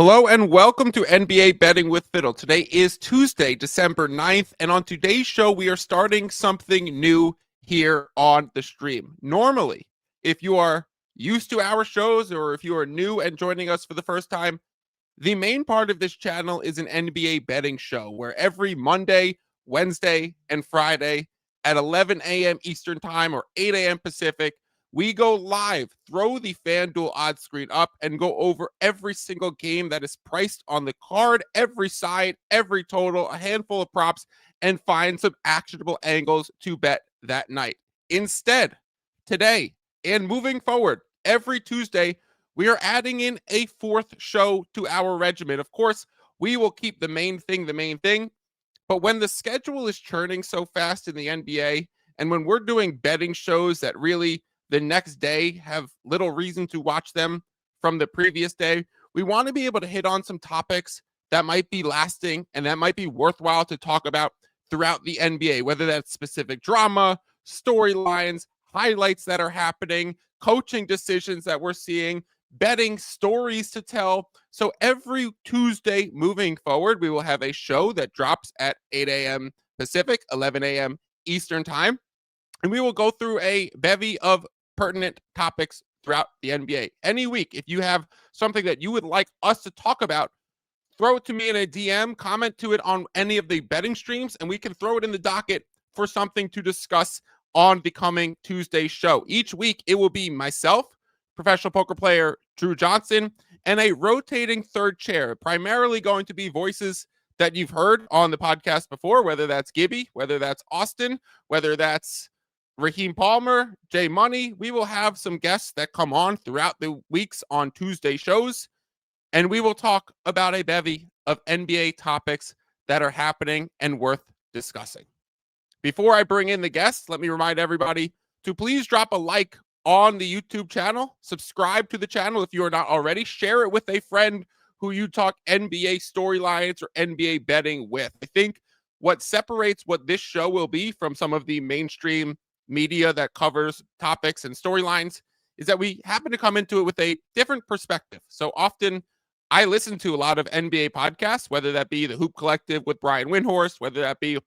Hello and welcome to NBA Betting with Fiddle. Today is Tuesday, December 9th, and on today's show, we are starting something new here on the stream. Normally, if you are used to our shows or if you are new and joining us for the first time, the main part of this channel is an NBA betting show where every Monday, Wednesday, and Friday at 11 a.m. Eastern Time or 8 a.m. Pacific, we go live, throw the FanDuel odds screen up, and go over every single game that is priced on the card, every side, every total, a handful of props, and find some actionable angles to bet that night. Instead, today and moving forward, every Tuesday, we are adding in a fourth show to our regimen. Of course, we will keep the main thing, but when the schedule is churning so fast in the NBA, and when we're doing betting shows that really the next day have little reason to watch them from the previous day, we want to be able to hit on some topics that might be lasting and that might be worthwhile to talk about throughout the NBA, whether that's specific drama, storylines, highlights that are happening, coaching decisions that we're seeing, betting stories to tell. So every Tuesday moving forward, we will have a show that drops at 8 a.m. Pacific, 11 a.m. Eastern Time, and we will go through a bevy of pertinent topics throughout the NBA. Any week, if you have something that you would like us to talk about, throw it to me in a DM, comment to it on any of the betting streams, and we can throw it in the docket for something to discuss on the coming Tuesday show. Each week, it will be myself, professional poker player Drew Johnson, and a rotating third chair, primarily going to be voices that you've heard on the podcast before, whether that's Gibby, whether that's Austin, whether that's Raheem Palmer, Jay Money. We will have some guests that come on throughout the weeks on Tuesday shows, and we will talk about a bevy of NBA topics that are happening and worth discussing. Before I bring in the guests, let me remind everybody to please drop a like on the YouTube channel, subscribe to the channel if you are not already, share it with a friend who you talk NBA storylines or NBA betting with. I think what separates what this show will be from some of the mainstream media that covers topics and storylines is that we happen to come into it with a different perspective. So often I listen to a lot of NBA podcasts, whether that be the Hoop Collective with Brian Windhorst, whether that be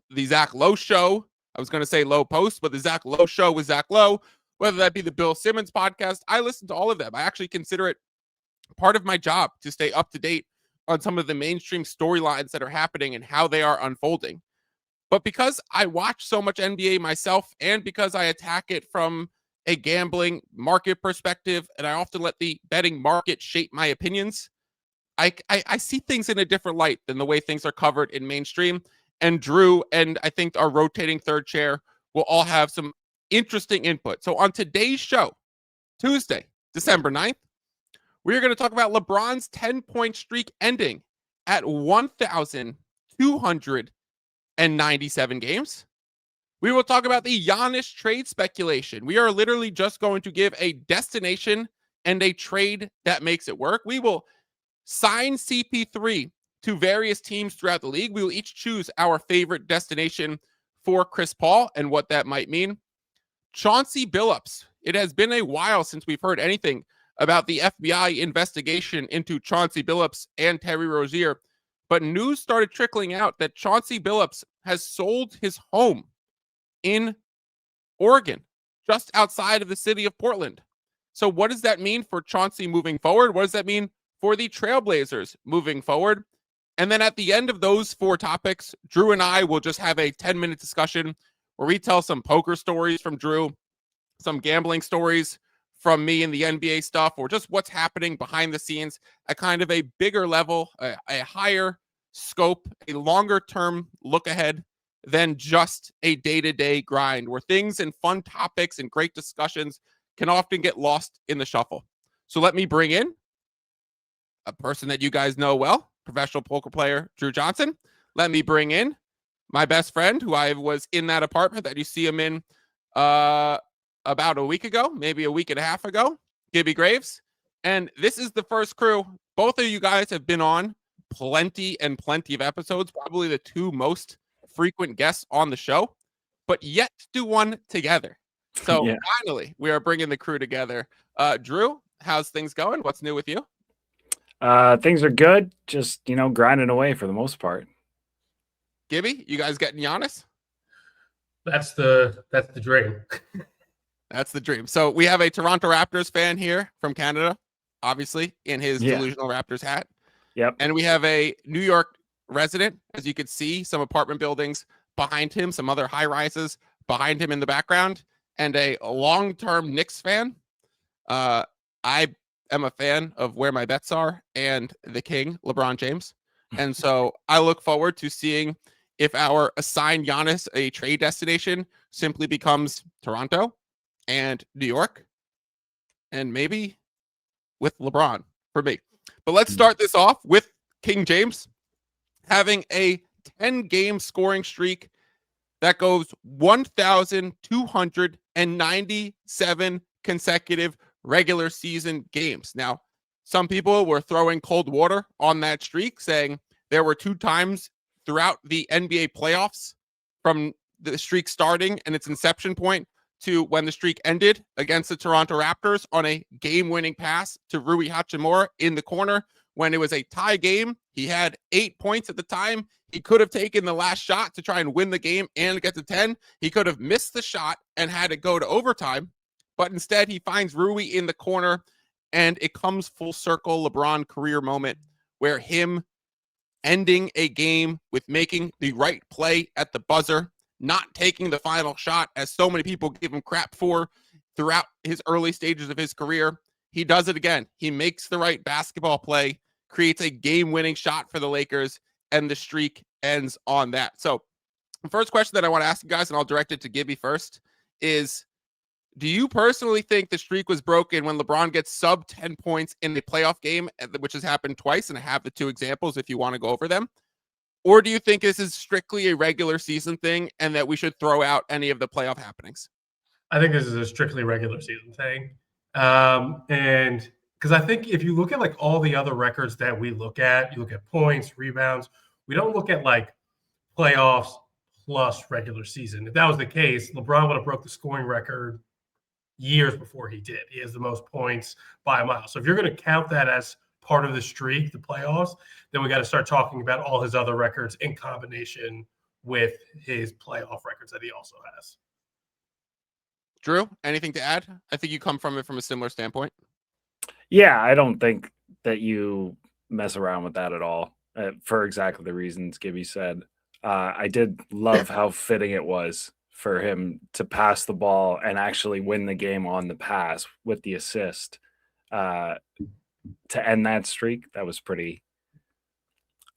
the Zach Lowe Show. I was going to say Low Post, but the Zach Lowe Show with Zach Lowe, whether that be the Bill Simmons podcast. I listen to all of them. I actually consider it part of my job to stay up to date on some of the mainstream storylines that are happening and how they are unfolding. But because I watch so much NBA myself, and because I attack it from a gambling market perspective, and I often let the betting market shape my opinions, I see things in a different light than the way things are covered in mainstream. And Drew and I think our rotating third chair will all have some interesting input. So on today's show, Tuesday, December 9th, we are going to talk about LeBron's 10-point streak ending at 1,297 games. We will talk about the Giannis trade speculation. We are literally just going to give a destination and a trade that makes it work. We will sign CP3 to various teams throughout the league. We will each choose our favorite destination for Chris Paul and what that might mean. Chauncey Billups. It has been a while since we've heard anything about the FBI investigation into Chauncey Billups and Terry Rozier, but news started trickling out that Chauncey Billups has sold his home in Oregon, just outside of the city of Portland. So what does that mean for Chauncey moving forward? What does that mean for the Trailblazers moving forward? And then at the end of those four topics, Drew and I will just have a 10-minute discussion where we tell some poker stories from Drew, some gambling stories from me and the NBA stuff, or just what's happening behind the scenes at kind of a bigger level, a higher scope, a longer term look ahead than just a day-to-day grind where things and fun topics and great discussions can often get lost in the shuffle. So let me bring in a person that you guys know well, professional poker player Drew Johnson. Let me bring in my best friend who I was in that apartment that you see him in about a week ago, maybe a week and a half ago, Gibby Graves. And this is the first crew. Both of you guys have been on plenty of episodes, probably the two most frequent guests on the show, but yet to do one together. So Finally, we are bringing the crew together. Drew, how's things going? What's new with you? Things are good. Just, grinding away for the most part. Gibby, you guys getting Giannis? That's the dream. That's the dream. So we have a Toronto Raptors fan here from Canada, obviously, in his delusional Raptors hat. Yep. And we have a New York resident, as you can see, some apartment buildings behind him, some other high rises behind him in the background, and a long-term Knicks fan. I am a fan of where my bets are and the king, LeBron James. And so I look forward to seeing if our assigned Giannis a trade destination simply becomes Toronto and New York, and maybe with LeBron for me. But let's start this off with King James having a 10-game scoring streak that goes 1,297 consecutive regular season games. Now, some people were throwing cold water on that streak, saying there were 2 times throughout the NBA playoffs from the streak starting and its inception point to when the streak ended against the Toronto Raptors on a game-winning pass to Rui Hachimura in the corner. When it was a tie game, he had 8 points at the time. He could have taken the last shot to try and win the game and get to 10. He could have missed the shot and had it go to overtime, but instead he finds Rui in the corner, and it comes full circle LeBron career moment where him ending a game with making the right play at the buzzer, not taking the final shot, as so many people give him crap for throughout his early stages of his career. He does it again. He makes the right basketball play, creates a game-winning shot for the Lakers, and the streak ends on that. So the first question that I want to ask you guys, and I'll direct it to Gibby first, is do you personally think the streak was broken when LeBron gets sub 10 points in a playoff game, which has happened twice, and I have the 2 examples if you want to go over them? Or do you think this is strictly a regular season thing and that we should throw out any of the playoff happenings? I think this is a strictly regular season thing. And because I think if you look at like all the other records that we look at, you look at points, rebounds, we don't look at like playoffs plus regular season. If that was the case, LeBron would have broke the scoring record years before he did. He has the most points by a mile. So if you're going to count that as part of the streak, the playoffs, then we got to start talking about all his other records in combination with his playoff records that he also has. Drew, anything to add? I think you come from it from a similar standpoint. Yeah, I don't think that you mess around with that at all for exactly the reasons Gibby said. I did love how fitting it was for him to pass the ball and actually win the game on the pass with the assist to end that streak. That was pretty,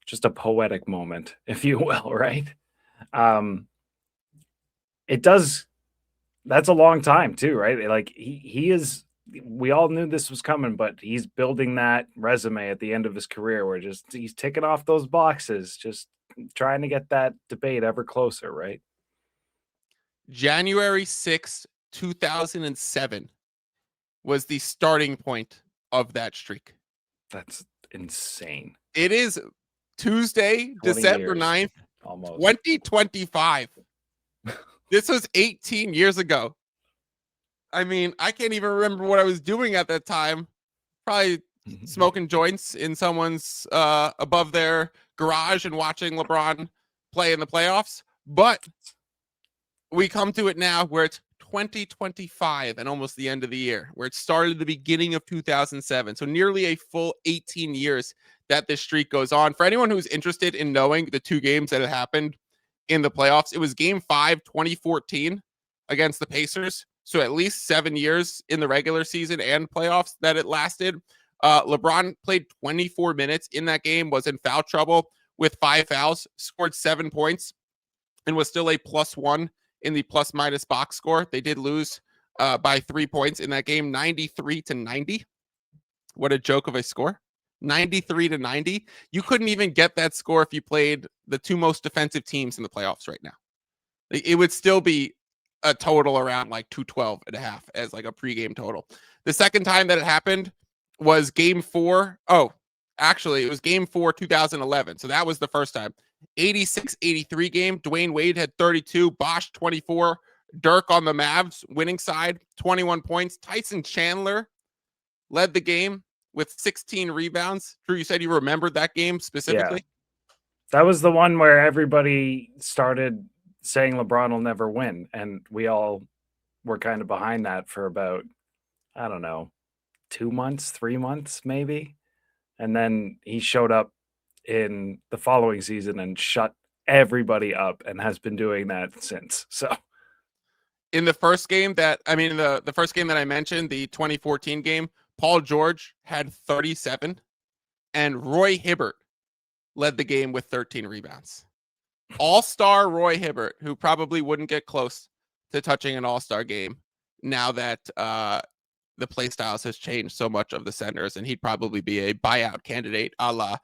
just a poetic moment, if you will, right? It does. That's a long time too, right? Like he is, we all knew this was coming, but he's building that resume at the end of his career where he's ticking off those boxes, just trying to get that debate ever closer, right? January 6th, 2007 was the starting point of that streak. That's insane. It is Tuesday, December 9th, almost 2025. This was 18 years ago. I mean, I can't even remember what I was doing at that time. Probably smoking joints in someone's above their garage and watching LeBron play in the playoffs. But we come to it now where it's 2025 and almost the end of the year, where it started at the beginning of 2007. So nearly a full 18 years that this streak goes on. For anyone who's interested in knowing the 2 games that had happened in the playoffs, it was game 5, 2014 against the Pacers. So at least 7 years in the regular season and playoffs that it lasted. LeBron played 24 minutes in that game, was in foul trouble with 5 fouls, scored 7 points, and was still a +1 in the plus-minus box score. They did lose by 3 points in that game, 93-90. What a joke of a score. 93-90. You couldn't even get that score if you played the 2 most defensive teams in the playoffs right now. It would still be a total around like 212.5 as like a pregame total. The second time that it happened was game 4. Oh, actually, it was game 4, 2011. So that was the first time. 86-83 game. Dwayne Wade had 32, Bosh 24, Dirk on the Mavs winning side, 21 points. Tyson Chandler led the game with 16 rebounds. Drew, you said you remembered that game specifically. That was the one where everybody started saying LeBron will never win. And we all were kind of behind that for about, I don't know, 2 months, 3 months, maybe. And then he showed up in the following season and shut everybody up and has been doing that since. So in the first game the first game that I mentioned, the 2014 game, Paul George had 37 and Roy Hibbert led the game with 13 rebounds. All-star Roy Hibbert, who probably wouldn't get close to touching an all-star game now that the play styles has changed so much of the centers, and he'd probably be a buyout candidate a la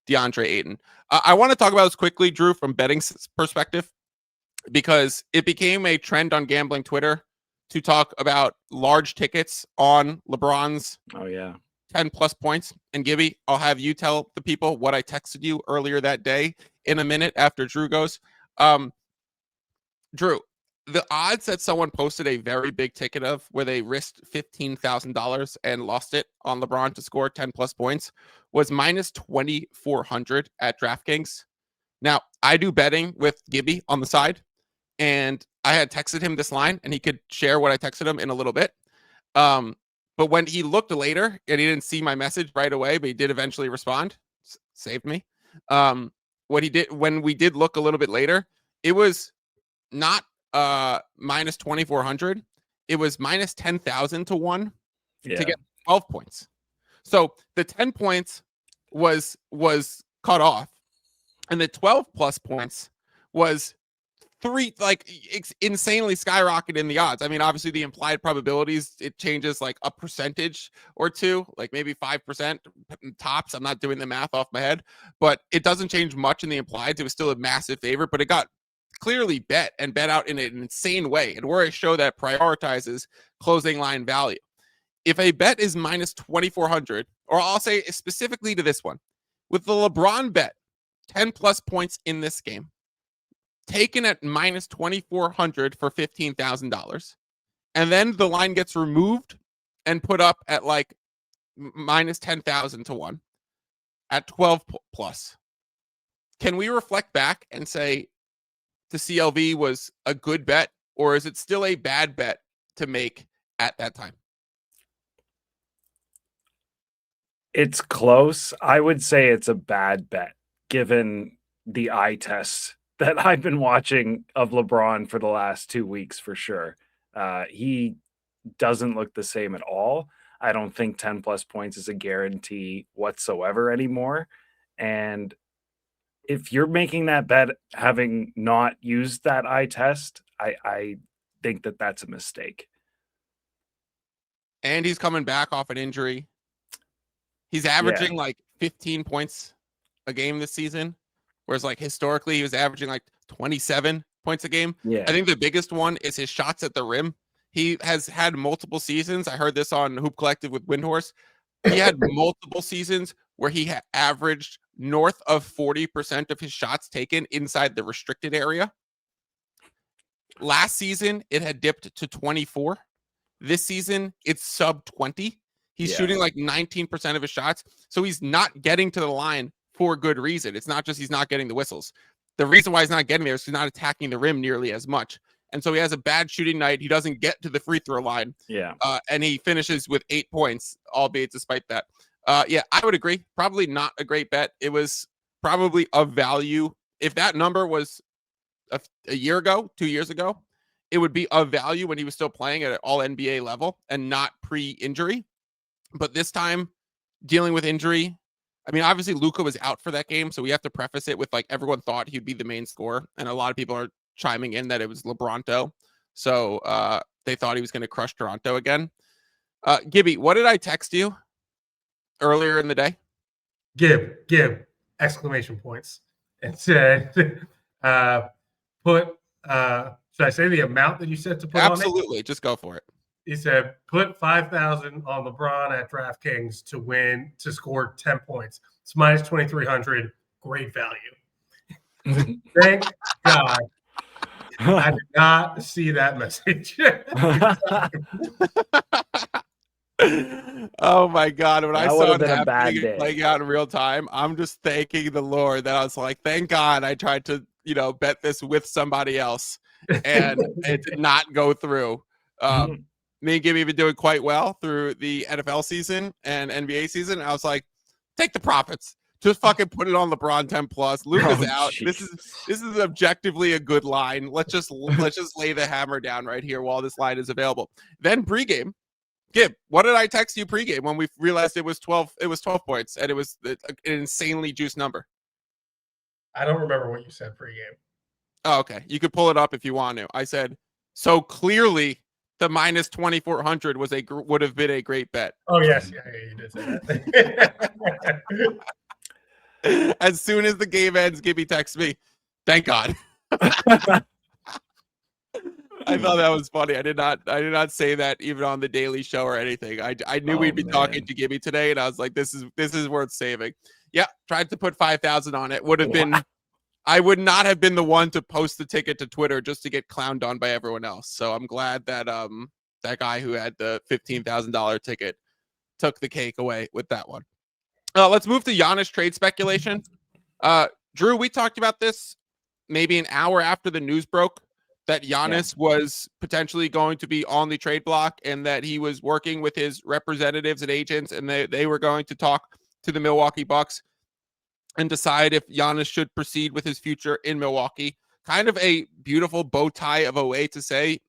DeAndre Ayton. I want to talk about this quickly, Drew, from betting perspective, because it became a trend on gambling Twitter to talk about large tickets on LeBron's 10 plus points. And Gibby, I'll have you tell the people what I texted you earlier that day in a minute after Drew goes. Drew, the odds that someone posted a very big ticket of where they risked $15,000 and lost it on LeBron to score 10 plus points was minus 2,400 at DraftKings. Now, I do betting with Gibby on the side, and I had texted him this line, and he could share what I texted him in a little bit. But when he looked later, and he didn't see my message right away, but he did eventually respond, saved me. What he did when we did look a little bit later, it was not minus 2,400. It was minus 10,000 to 1 to get 12 points. So the 10 points was cut off, and the 12 plus points was insanely skyrocketed in the odds. I mean, obviously the implied probabilities, it changes like a percentage or two, like maybe 5% tops. I'm not doing the math off my head, but it doesn't change much in the implied. It was still a massive favorite, but it got clearly bet out in an insane way. And we're a show that prioritizes closing line value. If a bet is minus 2,400, or I'll say specifically to this one, with the LeBron bet, 10 plus points in this game, taken at minus 2,400 for $15,000, and then the line gets removed and put up at like minus 10,000 to 1 at 12 plus. Can we reflect back and say the CLV was a good bet, or is it still a bad bet to make at that time? It's close. I would say it's a bad bet given the eye test that I've been watching of LeBron for the last 2 weeks for sure. He doesn't look the same at all. I don't think 10 plus points is a guarantee whatsoever anymore. And if you're making that bet having not used that eye test, I think that that's a mistake. And he's coming back off an injury. He's averaging like 15 points a game this season, whereas like historically he was averaging like 27 points a game. Yeah. I think the biggest one is his shots at the rim. He has had multiple seasons. I heard this on Hoop Collective with Windhorse. He had multiple seasons where he averaged north of 40% of his shots taken inside the restricted area. Last season, it had dipped to 24. This season, it's sub 20. He's shooting like 19% of his shots. So he's not getting to the line for good reason. It's not just he's not getting the whistles. The reason why he's not getting there is he's not attacking the rim nearly as much. And so he has a bad shooting night. He doesn't get to the free throw line. And he finishes with 8 points, albeit despite that. I would agree. Probably not a great bet. It was probably of value. If that number was a year ago, 2 years ago, it would be of value when he was still playing at an all NBA level and not pre-injury. But this time, dealing with injury, I mean, obviously Luka was out for that game, so we have to preface it with like everyone thought he'd be the main scorer, and a lot of people are chiming in that it was LeBronto. So they thought he was going to crush Toronto again. Gibby, what did I text you earlier in the day? Gib, exclamation points. And said, should I say the amount that you said to put on it? Absolutely. Just go for it. He said, put 5,000 on LeBron at DraftKings to score 10 points. It's minus 2,300. Great value. Thank God. I did not see that message. Oh my God. When I That would saw have it been a happening bad and day. playing out in real time, I'm just thanking the Lord that I was like, thank God I tried to, bet this with somebody else and it did not go through. Me and Gibby have been doing quite well through the NFL season and NBA season. I was like, take the profits. Just fucking put it on LeBron 10 plus. Luka's out. Jesus. This is objectively a good line. Let's just lay the hammer down right here while this line is available. Then pregame. Gib, what did I text you pregame when we realized it was 12? It was 12 points, and it was an insanely juiced number. I don't remember what you said pregame. Oh, okay. You could pull it up if you want to. I said, so clearly the minus 2,400 would have been a great bet. Oh, yes. Yeah, you did say that. As soon as the game ends, Gibby texts me, thank God. I thought that was funny. I did not say that even on the Daily Show or anything. I knew we'd be talking to Gibby today, and I was like, this is worth saving. Yeah, tried to put 5,000 on it. Would have been. I would not have been the one to post the ticket to Twitter just to get clowned on by everyone else. So I'm glad that that guy who had the $15,000 ticket took the cake away with that one. Let's move to Giannis trade speculation. Drew, we talked about this maybe an hour after the news broke that Giannis was potentially going to be on the trade block and that he was working with his representatives and agents, and they were going to talk to the Milwaukee Bucks and decide if Giannis should proceed with his future in Milwaukee. Kind of a beautiful bow tie of a way to say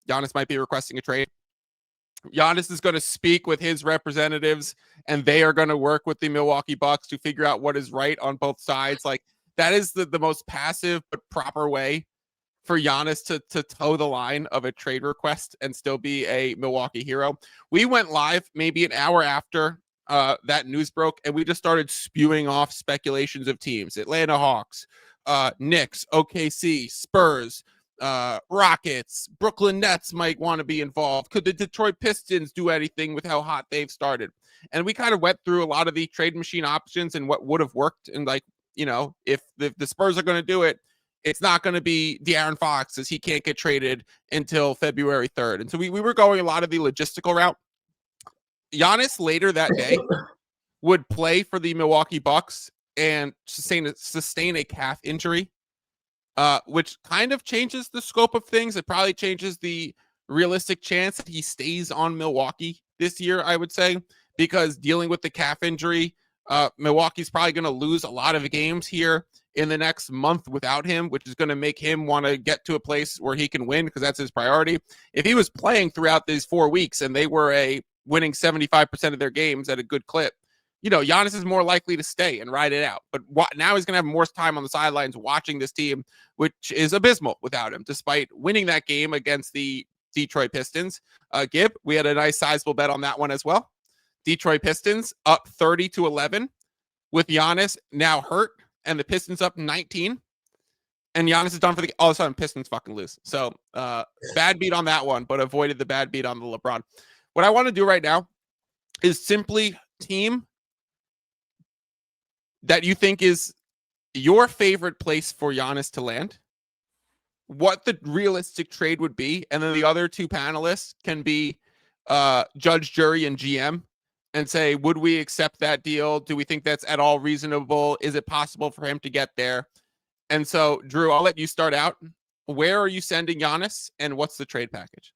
Giannis might be requesting a trade. Giannis is going to speak with his representatives, and they are going to work with the Milwaukee Bucks to figure out what is right on both sides. Like, that is the most passive but proper way for Giannis to toe the line of a trade request and still be a Milwaukee hero. We went live maybe an hour after that news broke, and we just started spewing off speculations of teams: Atlanta Hawks, Knicks, OKC, Spurs, Rockets, Brooklyn Nets might want to be involved. Could the Detroit Pistons do anything with how hot they've started? And we kind of went through a lot of the trade machine options and what would have worked. And like, if the Spurs are going to do it, it's not going to be De'Aaron Fox, as he can't get traded until February 3rd. And so we were going a lot of the logistical route. Giannis later that day would play for the Milwaukee Bucks and sustain a calf injury, which kind of changes the scope of things. It probably changes the realistic chance that he stays on Milwaukee this year, I would say, because dealing with the calf injury, Milwaukee's probably going to lose a lot of games here in the next month without him, which is going to make him want to get to a place where he can win because that's his priority. If he was playing throughout these 4 weeks and they were winning 75% of their games at a good clip, Giannis is more likely to stay and ride it out. But now he's going to have more time on the sidelines watching this team, which is abysmal without him, despite winning that game against the Detroit Pistons. Gib, we had a nice sizable bet on that one as well. Detroit Pistons up 30-11 with Giannis now hurt and the Pistons up 19. And Giannis is done for all of a sudden Pistons fucking lose. So bad beat on that one, but avoided the bad beat on the LeBron. What I want to do right now is simply team that you think is your favorite place for Giannis to land, what the realistic trade would be, and then the other two panelists can be judge, jury, and GM and say, would we accept that deal? Do we think that's at all reasonable? Is it possible for him to get there? And so, Drew, I'll let you start out. Where are you sending Giannis, and what's the trade package?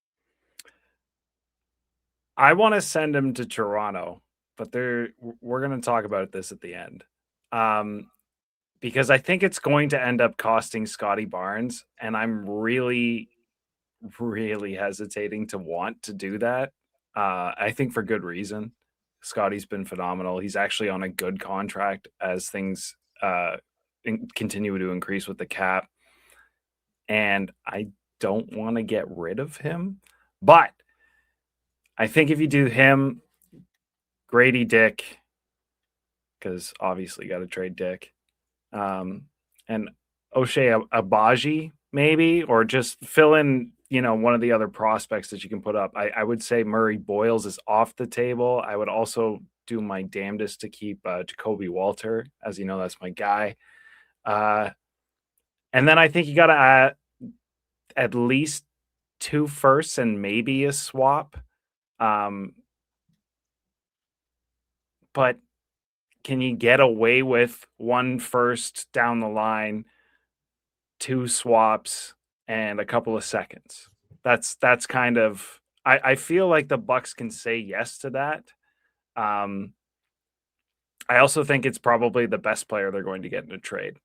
I want to send him to Toronto, but we're going to talk about this at the end. Because I think it's going to end up costing Scotty Barnes, and I'm really, really hesitating to want to do that. I think for good reason. Scotty's been phenomenal. He's actually on a good contract as things continue to increase with the cap. And I don't want to get rid of him. But I think if you do him, Grady Dick, because obviously got to trade Dick, and Ochai Agbaji maybe, or just fill in, one of the other prospects that you can put up. I would say Murray Boyles is off the table. I would also do my damnedest to keep Jacoby Walter, as you know, that's my guy. And then I think you got to at least 2 firsts and maybe a swap. but can you get away with 1 first down the line, 2 swaps, and a couple of seconds? That's kind of I feel like the Bucks can say yes to that. I also think it's probably the best player they're going to get in a trade.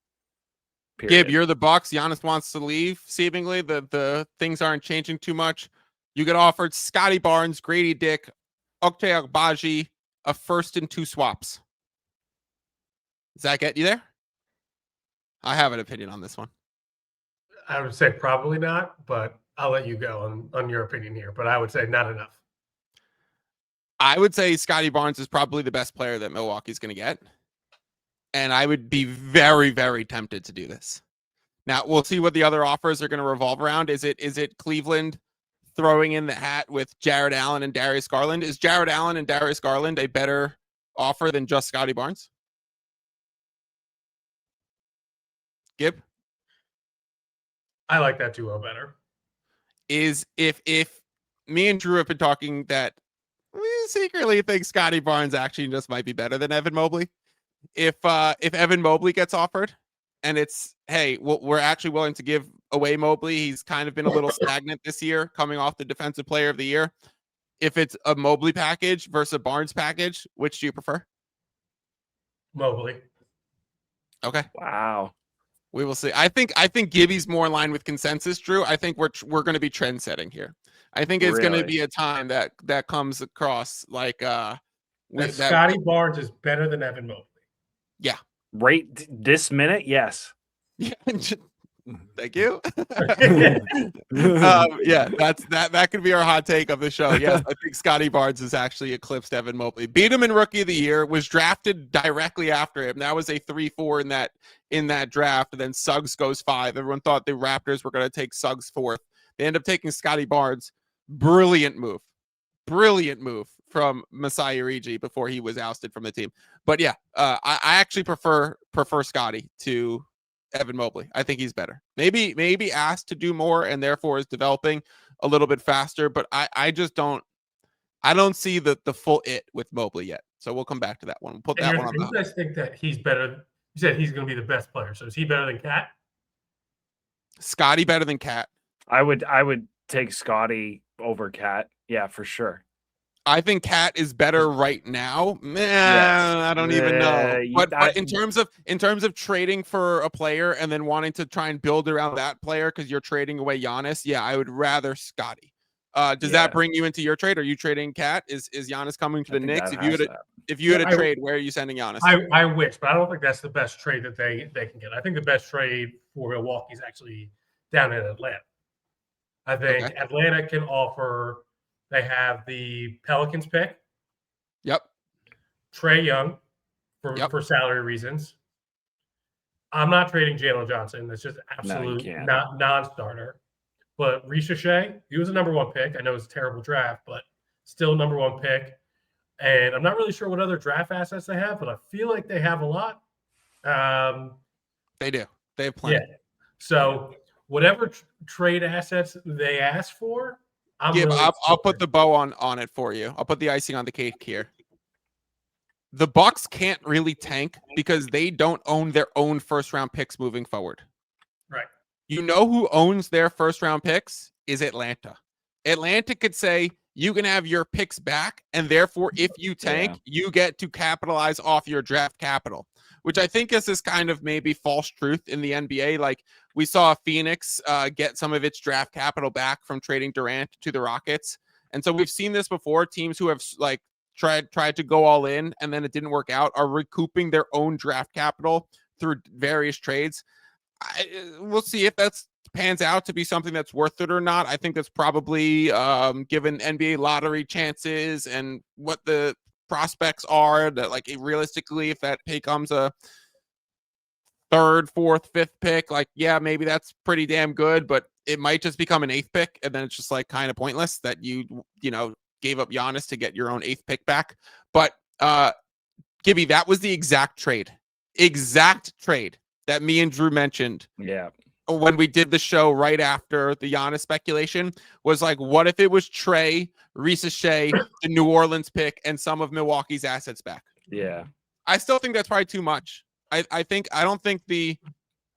Gib, you're the Bucks. Giannis wants to leave. Seemingly, the things aren't changing too much. You get offered Scotty Barnes, Grady Dick, Ochai Agbaji, a first and 2 swaps. Does that get you there? I have an opinion on this one. I would say probably not, but I'll let you go on your opinion here. But I would say not enough. I would say Scotty Barnes is probably the best player that Milwaukee's going to get. And I would be very, very tempted to do this. Now, we'll see what the other offers are going to revolve around. Is it Cleveland throwing in the hat with Jared Allen and Darius Garland? Is Jared Allen and Darius Garland a better offer than just Scotty Barnes? Gib? I like that duo better. Is if me and Drew have been talking that we secretly think Scotty Barnes actually just might be better than Evan Mobley. If Evan Mobley gets offered and it's, hey, we're actually willing to give away Mobley. He's kind of been a little stagnant this year, coming off the Defensive Player of the Year. If it's a Mobley package versus a Barnes package, which do you prefer? Mobley. Okay. Wow. We will see. I think Gibby's more in line with consensus, Drew. I think we're going to be trend setting here. I think it's going to be a time that comes across like Scotty Barnes is better than Evan Mobley. Yeah. Right this minute, yes. Yeah. Thank you. Yeah, that could be our hot take of the show. Yes, I think Scotty Barnes has actually eclipsed Evan Mobley. Beat him in Rookie of the Year, was drafted directly after him. That was a 3-4 in that draft. And then Suggs goes 5. Everyone thought the Raptors were going to take Suggs 4th. They end up taking Scotty Barnes. Brilliant move from Masai Ujiri before he was ousted from the team. But yeah, I actually prefer Scotty to Evan Mobley. I think he's better. Maybe asked to do more and therefore is developing a little bit faster. But I just don't. I don't see the full it with Mobley yet. So we'll come back to that one. We'll put that one on. You guys think that he's better? You said he's going to be the best player. So is he better than Cat? Scotty better than Cat. I would take Scotty over Cat. Yeah, for sure. I think Cat is better right now. Yes. I don't even know. But in terms of trading for a player and then wanting to try and build around that player because you're trading away Giannis, yeah, I would rather Scotty. Does that bring you into your trade? Are you trading Cat? Is Giannis coming to the Knicks? If you had a trade, where are you sending Giannis? I wish, but I don't think that's the best trade that they can get. I think the best trade for Milwaukee is actually down in Atlanta. I think Atlanta can offer. They have the Pelicans pick. Yep. Trae Young for salary reasons. I'm not trading Jalen Johnson. That's just absolute non-starter. But Rui Hachimura, he was a number 1 pick. I know it's a terrible draft, but still number 1 pick. And I'm not really sure what other draft assets they have, but I feel like they have a lot. They do. They have plenty. Yeah. So whatever trade assets they ask for, I'll put the bow on it for you. I'll put the icing on the cake here. The Bucks can't really tank because they don't own their own first-round picks moving forward. Right. You know who owns their first-round picks? Is Atlanta. Atlanta could say, you can have your picks back, and therefore, if you tank, you get to capitalize off your draft capital, which I think is this kind of maybe false truth in the NBA. Like, we saw Phoenix get some of its draft capital back from trading Durant to the Rockets. And so we've seen this before. Teams who have like tried to go all in and then it didn't work out are recouping their own draft capital through various trades. We'll see if that's pans out to be something that's worth it or not. I think that's probably given NBA lottery chances and what the prospects are that, like, realistically, if that becomes a 3rd, 4th, 5th pick, like, yeah, maybe that's pretty damn good, but it might just become an 8th pick, and then it's just like kind of pointless that you gave up Giannis to get your own 8th pick back. But Gibby, that was the exact trade that me and Drew mentioned. Yeah. When we did the show right after the Giannis speculation, was like, what if it was Trae, Rui Hachimura, the New Orleans pick, and some of Milwaukee's assets back? Yeah. I still think that's probably too much. I don't think the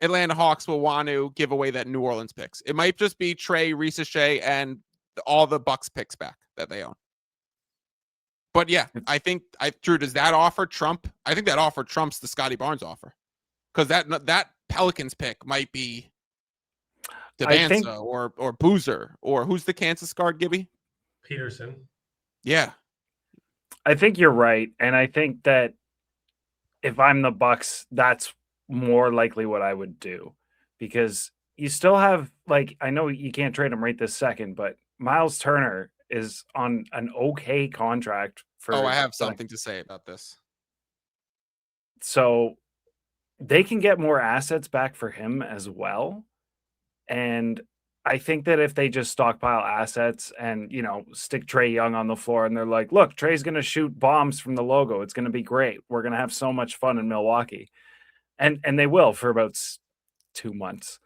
Atlanta Hawks will want to give away that New Orleans picks. It might just be Trey, Ricochet, and all the Bucks picks back that they own. But yeah, Drew, does that offer trump? I think that offer trumps the Scotty Barnes offer, because that Pelicans pick might be Devanza or Boozer, or who's the Kansas guard, Gibby? Peterson. Yeah. I think you're right. And I think that if I'm the Bucks, that's more likely what I would do, because you still have, like, I know you can't trade him right this second, but Miles Turner is on an okay contract for. I have something to say about this. So they can get more assets back for him as well. And I think that if they just stockpile assets and, stick Trae Young on the floor and they're like, look, Trae's going to shoot bombs from the logo. It's going to be great. We're going to have so much fun in Milwaukee. And they will for about 2 months.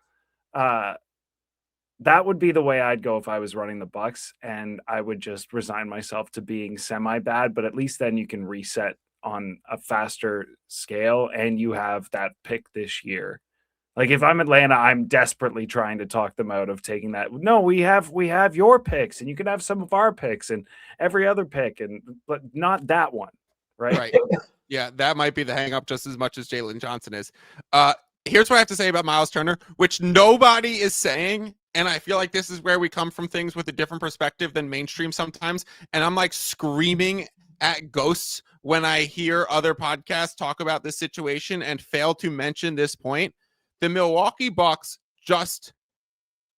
That would be the way I'd go if I was running the Bucks, and I would just resign myself to being semi-bad, but at least then you can reset on a faster scale and you have that pick this year. Like, if I'm Atlanta, I'm desperately trying to talk them out of taking that. No, we have your picks, and you can have some of our picks and every other pick, but not that one, right? Right. Yeah, that might be the hang up just as much as Jalen Johnson is. Here's what I have to say about Miles Turner, which nobody is saying, and I feel like this is where we come from things with a different perspective than mainstream sometimes, and I'm like screaming at ghosts when I hear other podcasts talk about this situation and fail to mention this point. The Milwaukee Bucks just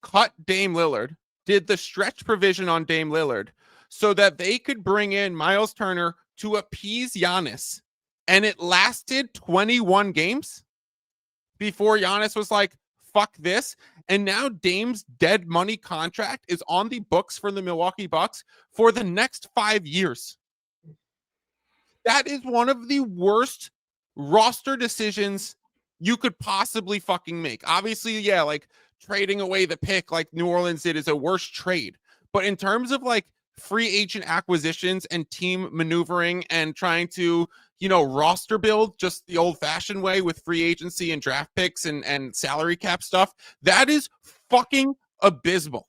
cut Dame Lillard, did the stretch provision on Dame Lillard so that they could bring in Miles Turner to appease Giannis. And it lasted 21 games before Giannis was like, fuck this. And now Dame's dead money contract is on the books for the Milwaukee Bucks for the next 5 years. That is one of the worst roster decisions you could possibly fucking make. Obviously, yeah, like trading away the pick like New Orleans did is a worse trade. But in terms of like free agent acquisitions and team maneuvering and trying to, roster build just the old fashioned way with free agency and draft picks and salary cap stuff, that is fucking abysmal.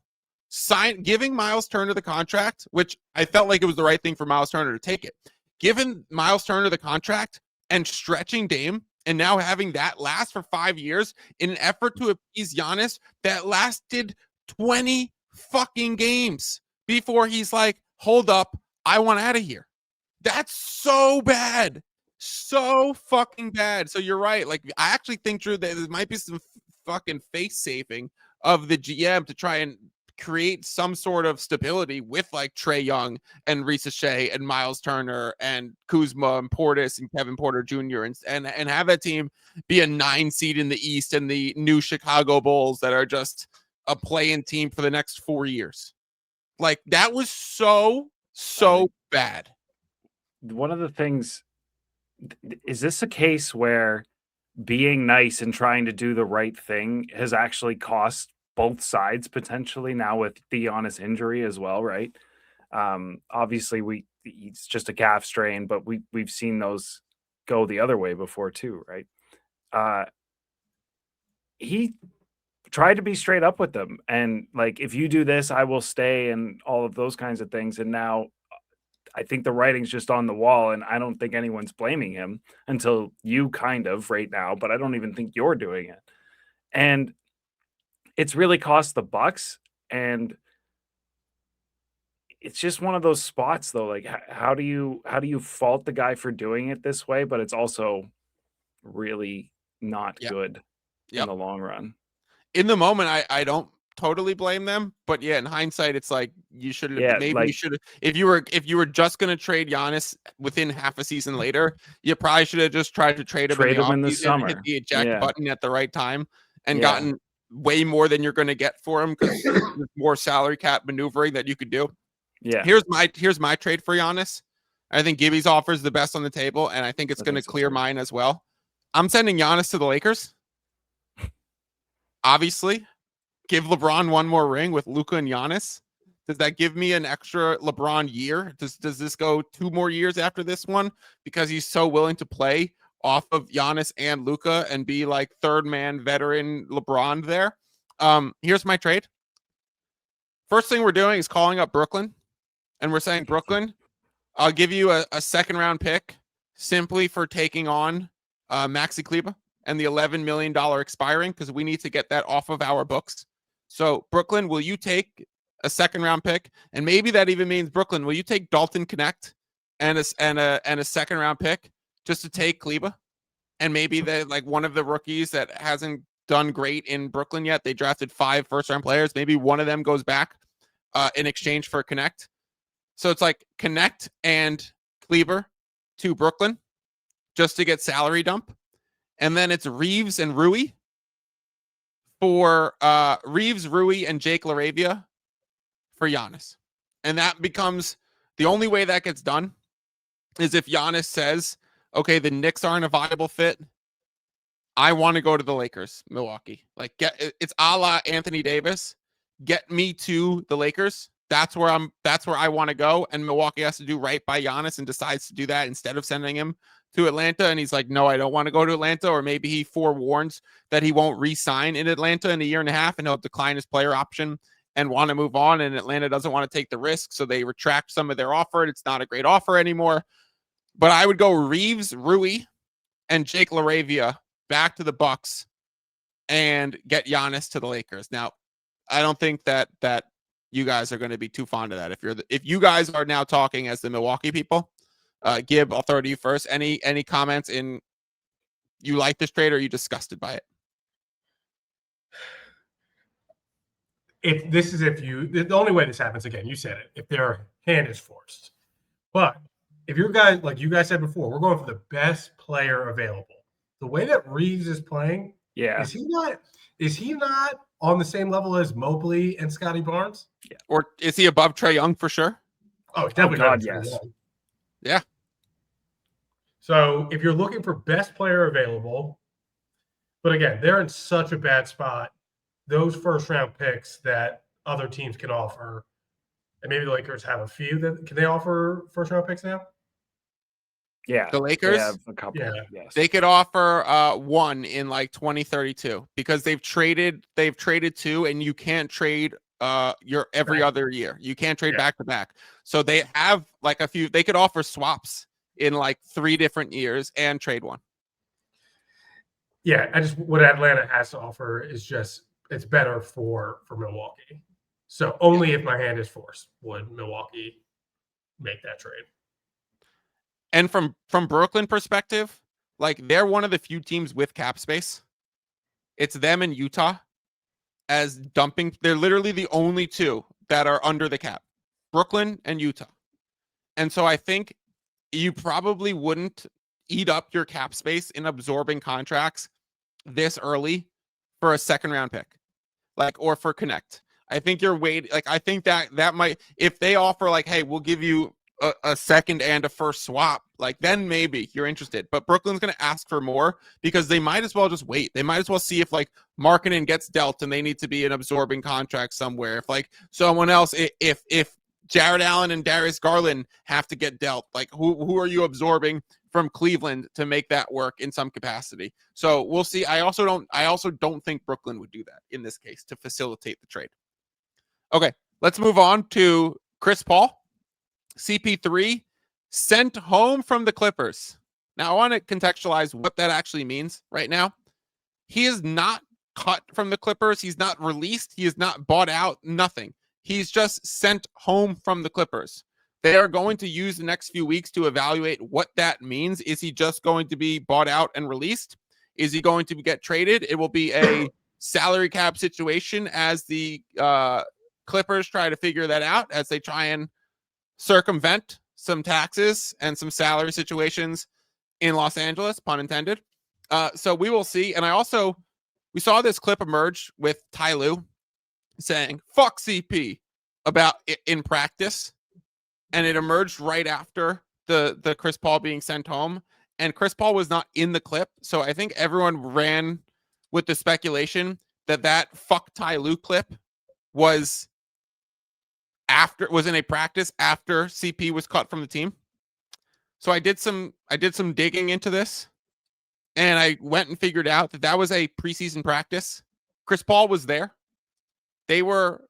Giving Miles Turner the contract, which I felt like it was the right thing for Miles Turner to take it. Giving Miles Turner the contract and stretching Dame and now having that last for 5 years in an effort to appease Giannis that lasted 20 fucking games before he's like, hold up, I want out of here. That's so bad. So fucking bad. So you're right. Like, I actually think, Drew, that there might be some fucking face saving of the GM to try and create some sort of stability with like Trae Young and Ricochet and Miles Turner and Kuzma and Portis and Kevin Porter Jr. and have that team be a 9 seed in the East and the new Chicago Bulls that are just a play-in team for the next 4 years. Like, that was so bad. One of the things, is this a case where being nice and trying to do the right thing has actually cost both sides potentially now with the Giannis injury as well, right? Obviously it's just a calf strain, but we've seen those go the other way before too, right? He tried to be straight up with them and like, if you do this, I will stay and all of those kinds of things. And now I think the writing's just on the wall, and I don't think anyone's blaming him until you kind of right now, but I don't even think you're doing it. And it's really cost the Bucks, and it's just one of those spots though. Like, how do you fault the guy for doing it this way? But it's also really not good in the long run. In the moment, I don't totally blame them, but yeah, in hindsight, it's like you should have you should have, if you were just going to trade Giannis within half a season later, you probably should have just tried to trade him in the summer, hit the eject button at the right time, and gotten way more than you're going to get for him because there's more salary cap maneuvering that you could do. Yeah. Here's my trade for Giannis. I think Gibby's offer is the best on the table, and I think it's going to clear mine as well. I'm sending Giannis to the Lakers. Obviously, give LeBron one more ring with Luka and Giannis. Does that give me an extra LeBron year? Does this go 2 more years after this one because he's so willing to play off of Giannis and Luka and be like third man veteran LeBron there? Here's my trade. First thing we're doing is calling up Brooklyn, and we're saying, Brooklyn, I'll give you a second round pick simply for taking on Maxi Kleber and the $11 million expiring, because we need to get that off of our books. So Brooklyn, will you take a second round pick? And maybe that even means, Brooklyn, will you take Dalton Connect and a second round pick just to take Kleber? And maybe like one of the rookies that hasn't done great in Brooklyn yet. They drafted 5 first round players. Maybe one of them goes back in exchange for Connect. So it's like Connect and Kleber to Brooklyn just to get salary dump. And then it's Reeves and Rui for Reeves, Rui, and Jake LaRavia for Giannis. And that becomes the only way that gets done is if Giannis says, okay, the Knicks aren't a viable fit. I want to go to the Lakers, Milwaukee. Like, it's a la Anthony Davis. Get me to the Lakers. That's where I want to go. And Milwaukee has to do right by Giannis and decides to do that instead of sending him to Atlanta. And he's like, no, I don't want to go to Atlanta. Or maybe he forewarns that he won't re-sign in Atlanta in a year and a half, and he'll decline his player option and want to move on. And Atlanta doesn't want to take the risk, so they retract some of their offer. It's not a great offer anymore. But I would go Reeves, Rui, and Jake LaRavia back to the Bucks and get Giannis to the Lakers. Now, I don't think that you guys are going to be too fond of that. If you guys are now talking as the Milwaukee people, Gib, I'll throw it to you first. Any comments in you like this trade, or are you disgusted by it? The only way this happens, again, you said it, if their hand is forced. But if your guys, like you guys said before, we're going for the best player available. The way that Reeves is playing, is he not on the same level as Mobley and Scotty Barnes? Yeah. Or is he above Trae Young for sure? Oh, definitely. God, yes. Yeah. So if you're looking for best player available, but again, they're in such a bad spot. Those first round picks that other teams can offer, and maybe the Lakers have a few that can they offer first round picks now? Yeah, the Lakers have a couple. Yeah. Yes, they could offer one in like 2032 because they've traded 2, and you can't trade your every other year. You can't trade back to back. So they have like a few. They could offer swaps in like 3 different years and trade one. Yeah, what Atlanta has to offer is just it's better for Milwaukee. So only if my hand is forced would Milwaukee make that trade. And from Brooklyn perspective, like they're one of the few teams with cap space. It's them and Utah as dumping. They're literally the only 2 that are under the cap, Brooklyn and Utah. And so I think you probably wouldn't eat up your cap space in absorbing contracts this early for a second round pick, like, or for Connect. I think you're waiting. Like, I think that might, if they offer like, hey, we'll give you a second and a first swap, like then maybe you're interested. But Brooklyn's going to ask for more because they might as well just wait. They might as well see if like Markkanen gets dealt and they need to be an absorbing contract somewhere. If like someone else, if Jared Allen and Darius Garland have to get dealt, like who are you absorbing from Cleveland to make that work in some capacity? So we'll see. I also don't think Brooklyn would do that in this case to facilitate the trade. Okay, let's move on to Chris Paul. CP3 sent home from the Clippers. Now, I want to contextualize what that actually means right now. He is not cut from the Clippers. He's not released. He is not bought out. Nothing. He's just sent home from the Clippers. They are going to use the next few weeks to evaluate what that means. Is he just going to be bought out and released? Is he going to get traded? It will be a salary cap situation as the Clippers try to figure that out, as they try and circumvent some taxes and some salary situations in Los Angeles, pun intended. So we will see. And we saw this clip emerge with Ty Lue saying, fuck CP about it in practice. And it emerged right after the Chris Paul being sent home. And Chris Paul was not in the clip. So I think everyone ran with the speculation that fuck Ty Lue clip was was in a practice after CP was cut from the team. So I did some digging into this, and I went and figured out that was a preseason practice. Chris Paul was there. They were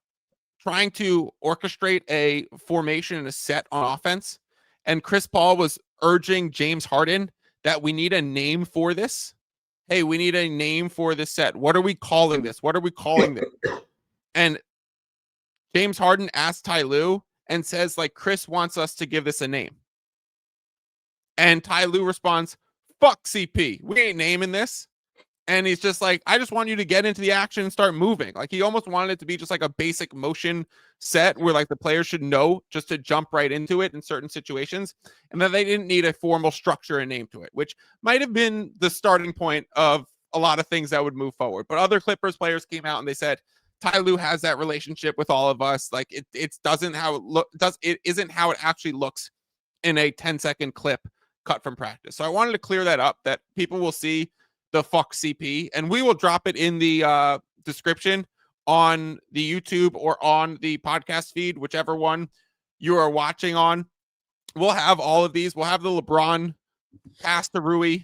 trying to orchestrate a formation and a set on offense, and Chris Paul was urging James Harden that we need a name for this. Hey, we need a name for this set. What are we calling this? What are we calling this? And James Harden asked Ty Lue and says, like, Chris wants us to give this a name. And Ty Lue responds, fuck CP. We ain't naming this. And he's just like, I just want you to get into the action and start moving. Like, he almost wanted it to be just like a basic motion set where like the players should know just to jump right into it in certain situations. And then they didn't need a formal structure and name to it, which might have been the starting point of a lot of things that would move forward. But other Clippers players came out and they said, Ty Lue has that relationship with all of us. Like, it isn't how it actually looks in a 10-second clip cut from practice. So I wanted to clear that up, that people will see the fuck CP, and we will drop it in the description on the YouTube or on the podcast feed, whichever one you are watching on. We'll have all of these. We'll have the LeBron pass to Rui.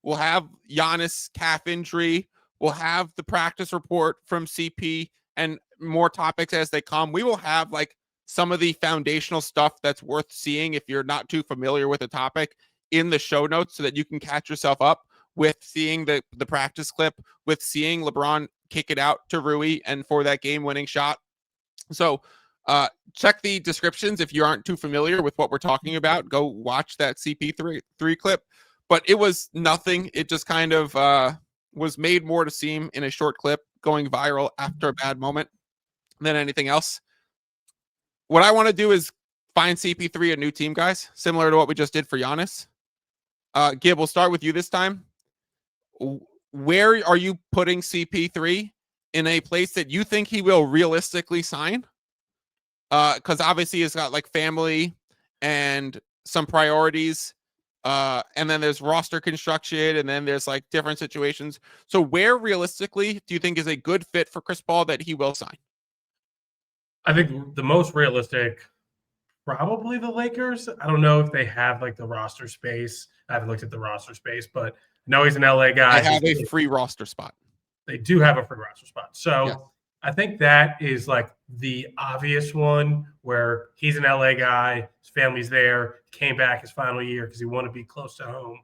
We'll have Giannis calf injury. We'll have the practice report from CP and more topics as they come. We will have like some of the foundational stuff that's worth seeing if you're not too familiar with the topic in the show notes so that you can catch yourself up with seeing the practice clip, with seeing LeBron kick it out to Rui and for that game-winning shot. So check the descriptions if you aren't too familiar with what we're talking about. Go watch that CP3 clip. But it was nothing. It just kind of was made more to seem in a short clip going viral after a bad moment than anything else. What I want to do is find CP3 a new team, guys, similar to what we just did for Giannis. Gib, we'll start with you this time. Where are you putting CP3 in a place that you think he will realistically sign? Because obviously he's got like family and some priorities. And then there's roster construction, and then there's like different situations. So where realistically do you think is a good fit for Chris Paul that he will sign? I think the most realistic, probably the Lakers. I don't know if they have like the roster space. I haven't looked at the roster space, but I know he's an LA guy. I have a free roster spot. They do have a free roster spot. So yes. I think that is like the obvious one where he's an LA guy, his family's there, came back his final year because he wanted to be close to home.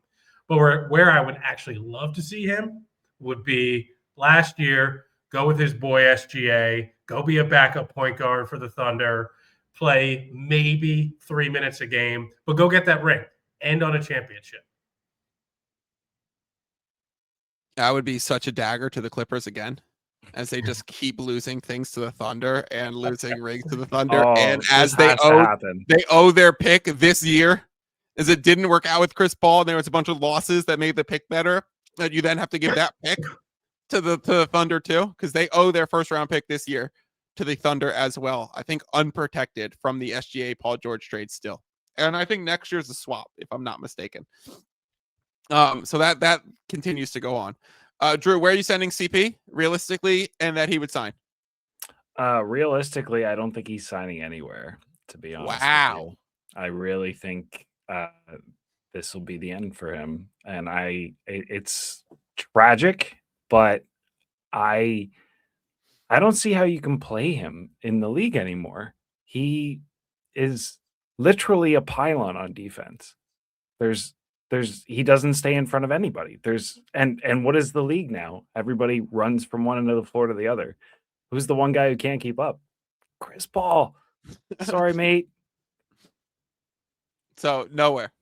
But where I would actually love to see him would be last year, go with his boy SGA, go be a backup point guard for the Thunder, play maybe 3 minutes a game, but go get that ring, end on a championship. That would be such a dagger to the Clippers again, as they just keep losing things to the Thunder and losing rings to the Thunder. And as they owe their pick this year, as it didn't work out with Chris Paul, and there was a bunch of losses that made the pick better, that you then have to give that pick to the Thunder too, because they owe their first round pick this year to the Thunder as well. I think unprotected from the SGA Paul George trade still. And I think next year's a swap, if I'm not mistaken. So that continues to go on. Drew, where are you sending CP realistically and that he would sign? Realistically, I don't think he's signing anywhere, to be honest. Wow. I really think this will be the end for him. And it's tragic, but I don't see how you can play him in the league anymore. He is literally a pylon on defense. He doesn't stay in front of anybody. And what is the league now? Everybody runs from one end of the floor to the other. Who's the one guy who can't keep up? Chris Paul. Sorry, mate. So nowhere.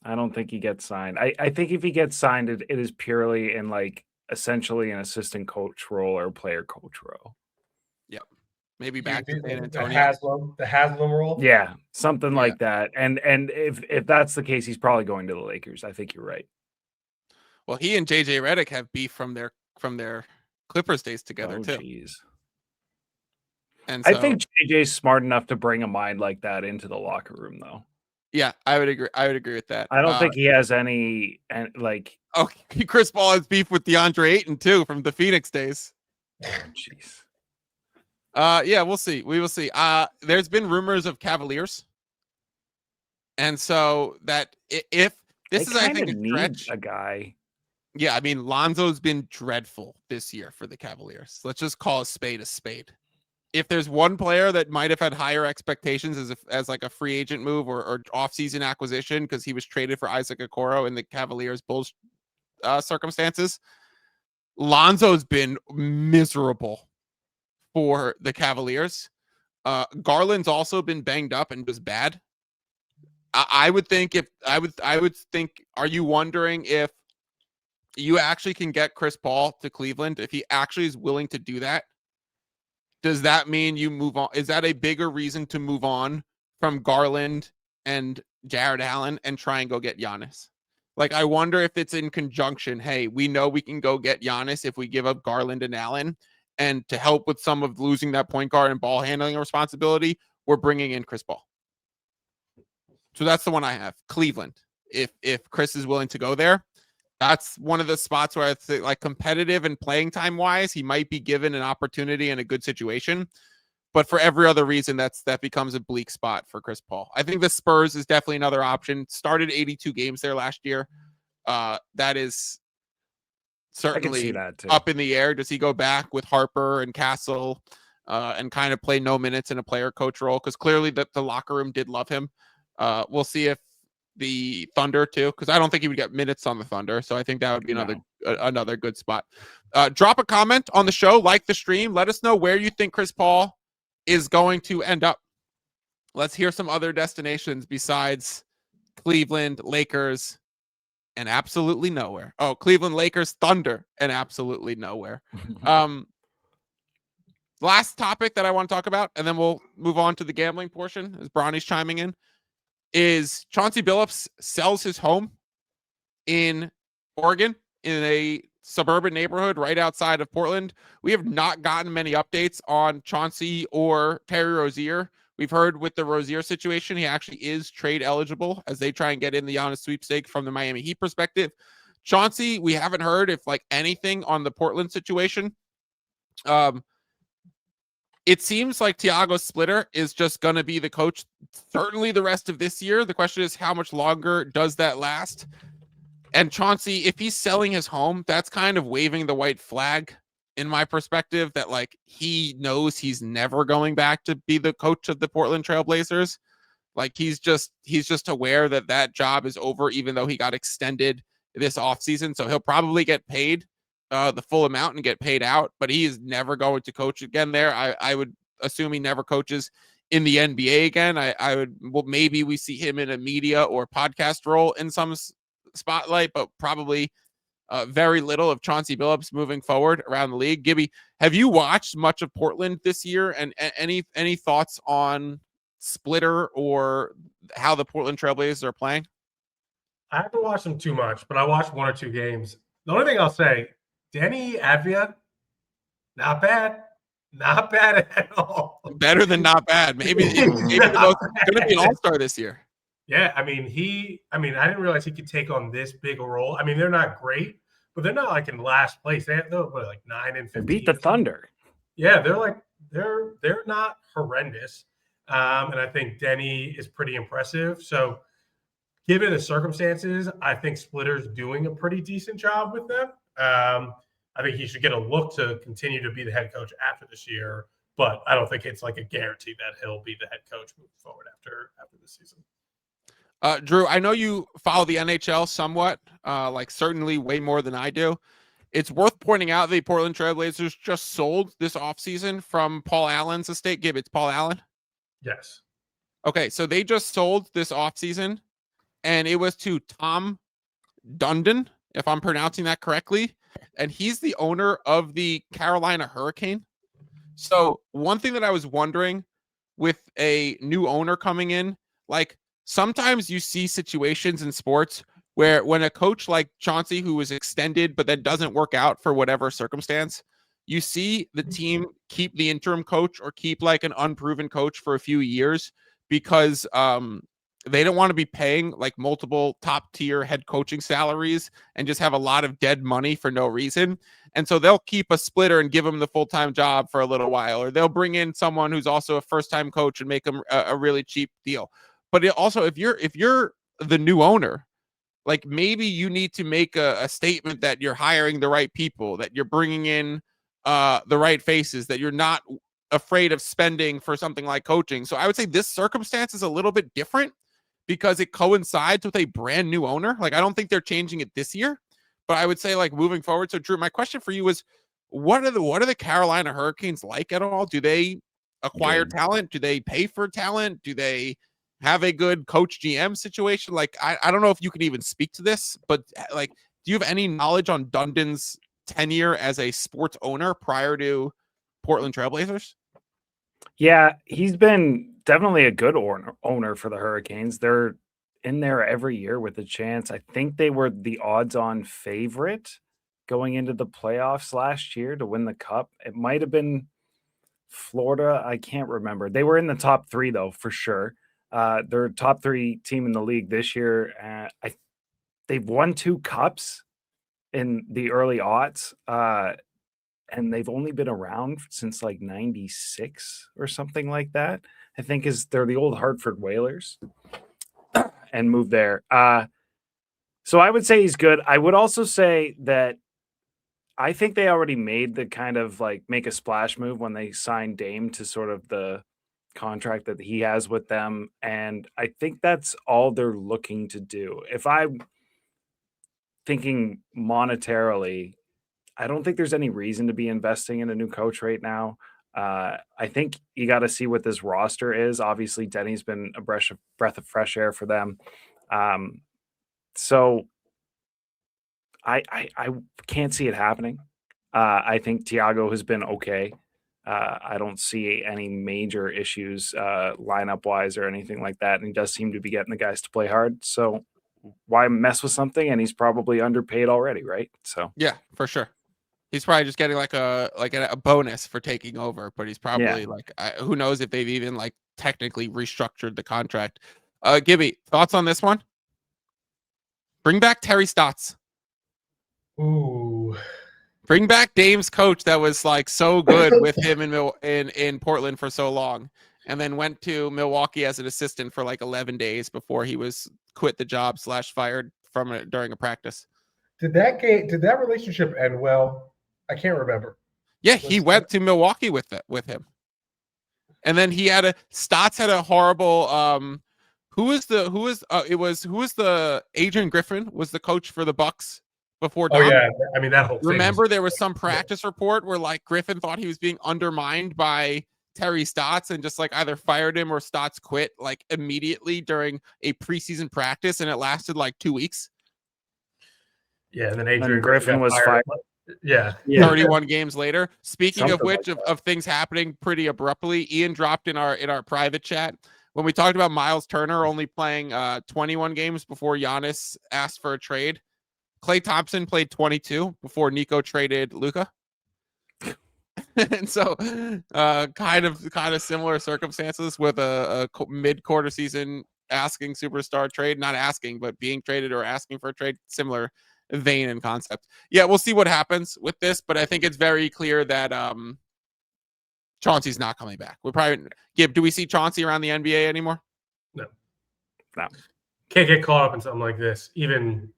I don't think he gets signed. I think if he gets signed, it is purely in like essentially an assistant coach role or player coach role. Yep. Maybe back to San Antonio. The Haslam role. Yeah, something like that. And if that's the case, he's probably going to the Lakers. I think you're right. Well, he and JJ Redick have beef from their Clippers days together too. Geez. And so, I think JJ's smart enough to bring a mind like that into the locker room, though. Yeah, I would agree with that. I don't think he has any like. Oh, Chris Paul has beef with DeAndre Ayton too from the Phoenix days. Jeez. Yeah, we'll see. We will see. There's been rumors of Cavaliers. And so that if this They is, I think, kinda a need stretch. a guy. Yeah, I mean, Lonzo's been dreadful this year for the Cavaliers. Let's just call a spade a spade. If there's one player that might have had higher expectations as like a free agent move or off-season acquisition because he was traded for Isaac Okoro in the Cavaliers Bulls circumstances, Lonzo's been miserable for the Cavaliers. Garland's also been banged up and was bad. I would think are you wondering if you actually can get Chris Paul to Cleveland, if he actually is willing to do that? Does that mean you move on? Is that a bigger reason to move on from Garland and Jared Allen and try and go get Giannis? Like, I wonder if it's in conjunction. Hey, we know we can go get Giannis if we give up Garland and Allen. And to help with some of losing that point guard and ball handling responsibility, we're bringing in Chris Paul. So that's the one I have. Cleveland. If Chris is willing to go there, that's one of the spots where it's like competitive and playing time wise, he might be given an opportunity in a good situation. But for every other reason, that becomes a bleak spot for Chris Paul. I think the Spurs is definitely another option. Started 82 games there last year. That is certainly up in the air. Does he go back with Harper and Castle and kind of play no minutes in a player coach role? Because clearly the locker room did love him. We'll see if the Thunder too, because I don't think he would get minutes on the Thunder. So I think that would be another good spot. Drop a comment on the show, like the stream. Let us know where you think Chris Paul is going to end up. Let's hear some other destinations besides Cleveland, Lakers, and absolutely nowhere. Oh, Cleveland, Lakers, Thunder, and absolutely nowhere. Last topic that I want to talk about, and then we'll move on to the gambling portion as Bronny's chiming in, is Chauncey Billups sells his home in Oregon in a suburban neighborhood right outside of Portland. We have not gotten many updates on Chauncey or Terry Rozier. We've heard with the Rozier situation, he actually is trade eligible as they try and get in the Giannis sweepstake from the Miami Heat perspective. Chauncey, we haven't heard if like anything on the Portland situation. It seems like Thiago Splitter is just going to be the coach certainly the rest of this year. The question is, how much longer does that last? And Chauncey, if he's selling his home, that's kind of waving the white flag in my perspective that like he knows he's never going back to be the coach of the Portland Trailblazers. Like he's just aware that that job is over, even though he got extended this offseason. So he'll probably get paid the full amount and get paid out, but he is never going to coach again there. I would assume he never coaches in the NBA again. Maybe we see him in a media or podcast role in some spotlight, but probably very little of Chauncey Billups moving forward around the league. Gibby, have you watched much of Portland this year, and any thoughts on Splitter or how the Portland Trailblazers are playing? I haven't watched them too much, but I watched one or two games. The only thing I'll say, Denny Avdia, not bad. Not bad at all. Better than not bad. Maybe he's going to be an all-star this year. Yeah, I mean, I didn't realize he could take on this big a role. I mean, they're not great, but they're not like in last place. They're like 9-15. Beat the Thunder. Yeah, they're not horrendous. And I think Denny is pretty impressive. So given the circumstances, I think Splitter's doing a pretty decent job with them. I think he should get a look to continue to be the head coach after this year, but I don't think it's like a guarantee that he'll be the head coach moving forward after this season. Drew, I know you follow the NHL somewhat, like certainly way more than I do. It's worth pointing out the Portland Trailblazers just sold this offseason from Paul Allen's estate. Gib, it's Paul Allen? Yes. Okay, so they just sold this offseason, and it was to Tom Dundon, if I'm pronouncing that correctly, and he's the owner of the Carolina Hurricane. So one thing that I was wondering with a new owner coming in, like sometimes you see situations in sports where when a coach like Chauncey, who was extended but then doesn't work out for whatever circumstance, you see the team keep the interim coach or keep like an unproven coach for a few years because they don't want to be paying like multiple top tier head coaching salaries and just have a lot of dead money for no reason. And so they'll keep a splitter and give him the full-time job for a little while, or they'll bring in someone who's also a first-time coach and make them a really cheap deal. But also, if you're the new owner, like maybe you need to make a statement that you're hiring the right people, that you're bringing in the right faces, that you're not afraid of spending for something like coaching. So I would say this circumstance is a little bit different because it coincides with a brand new owner. Like, I don't think they're changing it this year, but I would say like moving forward. So Drew, my question for you is, what are the Carolina Hurricanes like at all? Do they acquire talent? Do they pay for talent? Do they have a good coach GM situation? Like, I don't know if you can even speak to this, but like, do you have any knowledge on Dundon's tenure as a sports owner prior to Portland Trailblazers? Yeah, he's been definitely a good owner for the Hurricanes. They're in there every year with a chance. I think they were the odds-on favorite going into the playoffs last year to win the cup. It might have been Florida. I can't remember. They were in the top 3 though, for sure. They're a top 3 team in the league this year. They've won 2 cups in the early aughts. And they've only been around since like 96 or something like that. I think they're the old Hartford Whalers and moved there. So I would say he's good. I would also say that I think they already made the kind of like make a splash move when they signed Dame to sort of the contract that he has with them. And I think that's all they're looking to do. If I'm thinking monetarily, I don't think there's any reason to be investing in a new coach right now. I think you got to see what this roster is. Obviously, Denny's been a breath of fresh air for them. So I can't see it happening. I think Thiago has been okay. I don't see any major issues lineup-wise or anything like that. And he does seem to be getting the guys to play hard. So why mess with something? And he's probably underpaid already, right? So yeah, for sure. He's probably just getting like a bonus for taking over, but he's probably who knows if they've even like technically restructured the contract. Gibby, thoughts on this one? Bring back Terry Stotts. Ooh. Bring back Dame's coach that was like so good with him in Portland for so long, and then went to Milwaukee as an assistant for like 11 days before he was quit the job / fired from it during a practice. Did that relationship end well? I can't remember. Yeah, he went to Milwaukee with him. And then Stotts had a horrible who was the Adrian Griffin was the coach for the Bucks before Dom. Oh yeah, I mean that whole thing. Remember there was some practice report where like Griffin thought he was being undermined by Terry Stotts and just like either fired him or Stotts quit like immediately during a preseason practice, and it lasted like 2 weeks. Yeah, and then Adrian Griffin was fired. Yeah. 31 games later. Speaking Something of which, like of things happening pretty abruptly, Ian dropped in our private chat when we talked about Miles Turner only playing 21 games before Giannis asked for a trade. Klay Thompson played 22 before Nico traded Luka. And so kind of similar circumstances with a mid-quarter season asking superstar trade, not asking, but being traded or asking for a trade, similar vein and concept. Yeah, we'll see what happens with this, but I think it's very clear that Chauncey's not coming back. We'll probably do we see Chauncey around the NBA anymore? No. Can't get caught up in something like this. Even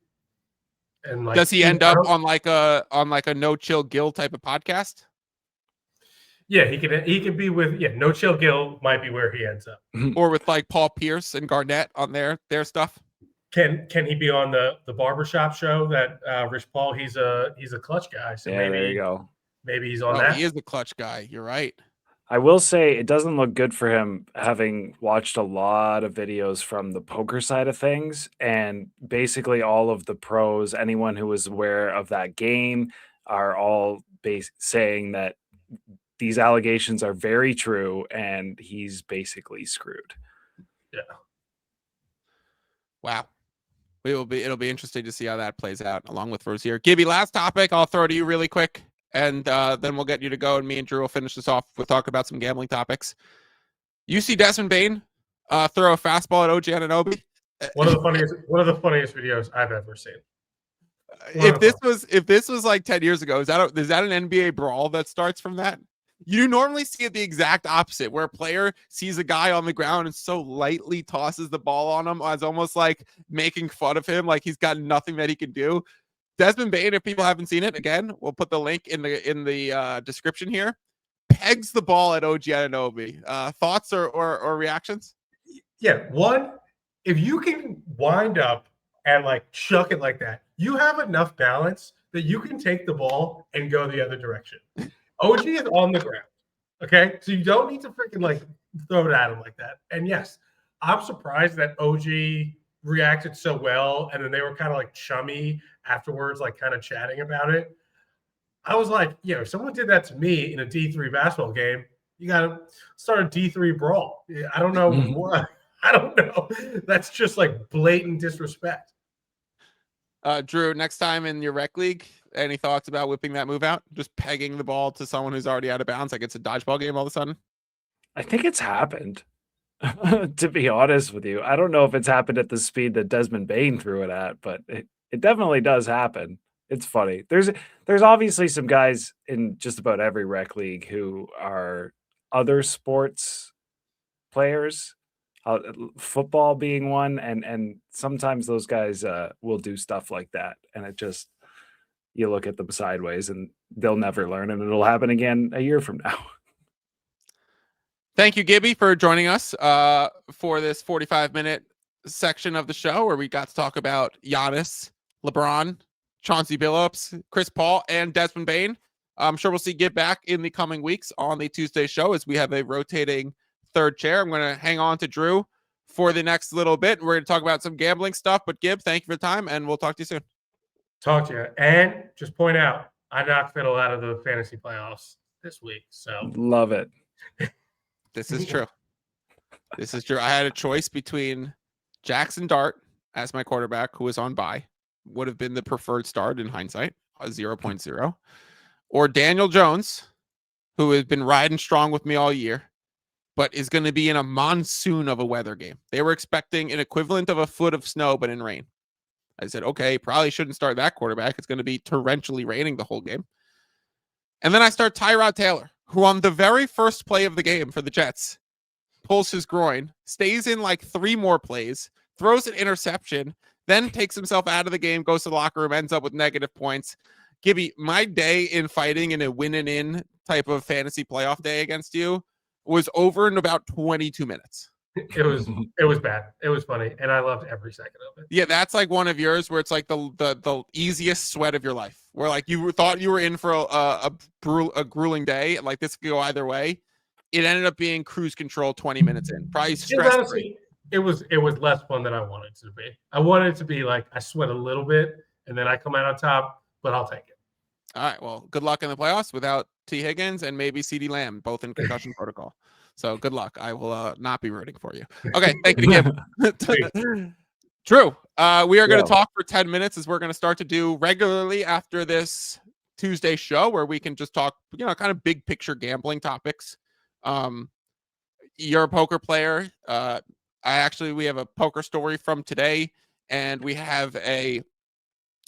and like, does he end up on like a No Chill Gill type of podcast? Yeah, he could be with No Chill Gill might be where he ends up. Or with like Paul Pierce and Garnett on their stuff. Can he be on the barbershop show that Rich Paul? He's a clutch guy. So maybe there you go. Maybe he's on that. He is the clutch guy. You're right. I will say it doesn't look good for him, having watched a lot of videos from the poker side of things, and basically all of the pros, anyone who was aware of that game, are all saying that these allegations are very true, and he's basically screwed. Yeah. Wow. It'll be interesting to see how that plays out along with Rozier. Gibby, last topic I'll throw to you really quick, and then we'll get you to go, and me and Drew will finish this off. We'll talk about some gambling topics. You see Desmond Bane throw a fastball at OG Anunoby. One of the funniest videos I've ever seen. If this was like 10 years ago, is that an NBA brawl that starts from that? You normally see it the exact opposite, where a player sees a guy on the ground and so lightly tosses the ball on him as almost like making fun of him, like he's got nothing that he can do. Desmond Bane, if people haven't seen it, again, we'll put the link in the description here. Pegs the ball at OG Anunoby. Thoughts or reactions? Yeah, one, if you can wind up and like chuck it like that, you have enough balance that you can take the ball and go the other direction. OG is on the ground, okay? So you don't need to freaking like throw it at him like that. And yes, I'm surprised that OG reacted so well, and then they were kind of like chummy afterwards, like kind of chatting about it. I was like, if someone did that to me in a D3 basketball game, you got to start a D3 brawl. I don't know what. I don't know. That's just like blatant disrespect. Drew, next time in your rec league, any thoughts about whipping that move out? Just pegging the ball to someone who's already out of bounds, like it's a dodgeball game all of a sudden? I think it's happened. To be honest with you, I don't know if it's happened at the speed that Desmond Bane threw it at, but it definitely does happen. It's funny. There's obviously some guys in just about every rec league who are other sports players, football being one, and sometimes those guys will do stuff like that, and it just, you look at them sideways and they'll never learn, and it'll happen again a year from now. Thank you, Gibby, for joining us for this 45-minute section of the show where we got to talk about Giannis, LeBron, Chauncey Billups, Chris Paul, and Desmond Bane. I'm sure we'll see Gib back in the coming weeks on the Tuesday show as we have a rotating third chair. I'm going to hang on to Drew for the next little bit. We're going to talk about some gambling stuff, but Gib, thank you for the time, and we'll talk to you soon. Talk to you. And just point out, I knocked Fiddle out of the fantasy playoffs this week. So love it. This is true. This is true. I had a choice between Jackson Dart as my quarterback, who was on bye, would have been the preferred start in hindsight, a 0.0, or Daniel Jones, who has been riding strong with me all year, but is going to be in a monsoon of a weather game. They were expecting an equivalent of a foot of snow, but in rain. I said, okay, probably shouldn't start that quarterback. It's going to be torrentially raining the whole game. And then I start Tyrod Taylor, who on the very first play of the game for the Jets pulls his groin, stays in like 3 more plays, throws an interception, then takes himself out of the game, goes to the locker room, ends up with negative points. Gibby, my day in fighting in a win and in type of fantasy playoff day against you was over in about 22 minutes. It was bad. It was funny, and I loved every second of it. Yeah, that's like one of yours where it's like the easiest sweat of your life, where like you thought you were in for a grueling day, and like this could go either way. It ended up being cruise control 20 minutes in. Probably stress-free. It was less fun than I wanted it to be. I wanted it to be like I sweat a little bit, and then I come out on top, but I'll take it. All right, well, good luck in the playoffs without T. Higgins and maybe CeeDee Lamb, both in concussion protocol. So good luck. I will not be rooting for you. Okay, thank you again. True. We are going to talk for 10 minutes as we're going to start to do regularly after this Tuesday show where we can just talk, kind of big picture gambling topics. You're a poker player. We have a poker story from today, and we have a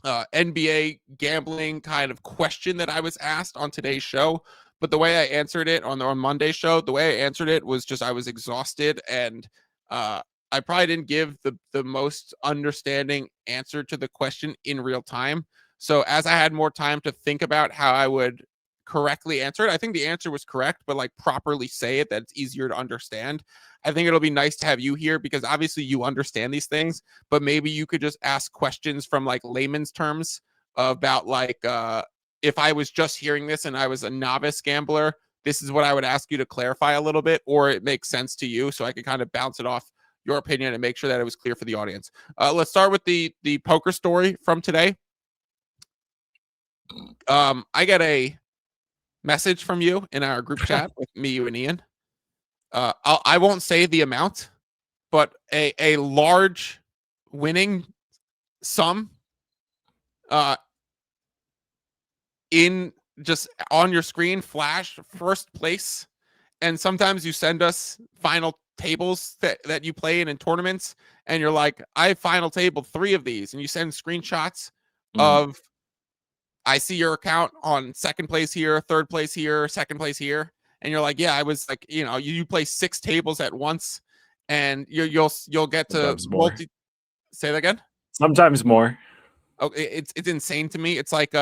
NBA gambling kind of question that I was asked on today's show. But the way I answered it on Monday's show, the way I answered it was just I was exhausted, and I probably didn't give the most understanding answer to the question in real time. So as I had more time to think about how I would correctly answer it, I think the answer was correct, but like properly say it, that it's easier to understand. I think it'll be nice to have you here because obviously you understand these things, but maybe you could just ask questions from like layman's terms about like, if I was just hearing this and I was a novice gambler, this is what I would ask you to clarify a little bit, or it makes sense to you so I could kind of bounce it off your opinion and make sure that it was clear for the audience. Let's start with the poker story from today. I get a message from you in our group chat with me, you, and Ian. I won't say the amount, but a large winning sum in just on your screen, flash first place, and sometimes you send us final tables that you play in tournaments, and you're like, I final tabled 3 of these, and you send screenshots of, I see your account on second place here, third place here, second place here, and you're like, yeah, I was like, you play 6 tables at once, and you'll get to Sometimes more. Say that again. Sometimes more. Oh, it's insane to me. It's like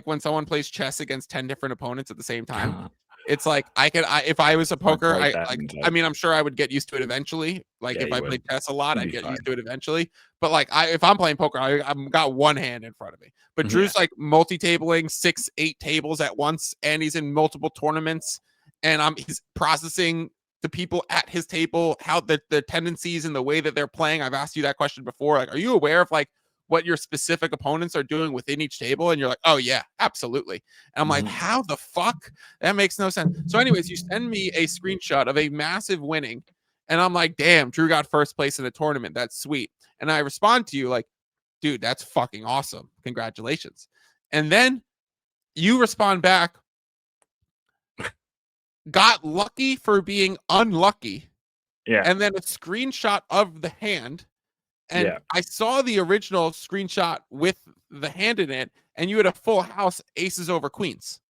when someone plays chess against 10 different opponents at the same time. It's like if I was a poker, I mean, I'm sure I would get used to it eventually. Like Yeah, if I played chess a lot, I'd get fine. used to it eventually. But like if I'm playing poker, I've got one hand in front of me. But Drew's like multi-tabling 6, 8 tables at once, and he's in multiple tournaments, and he's processing the people at his table, how the tendencies and the way that they're playing. I've asked you that question before. Like, are you aware of like what your specific opponents are doing within each table? And you're like, oh yeah, absolutely. And I'm like, how the fuck? That makes no sense. So anyways, you send me a screenshot of a massive winning, and I'm like, damn, Drew got first place in the tournament. That's sweet. And I respond to you like, dude, that's fucking awesome. Congratulations. And then you respond back, got lucky for being unlucky. Yeah. And then a screenshot of the hand. And I saw the original screenshot with the hand in it, and you had a full house aces over queens,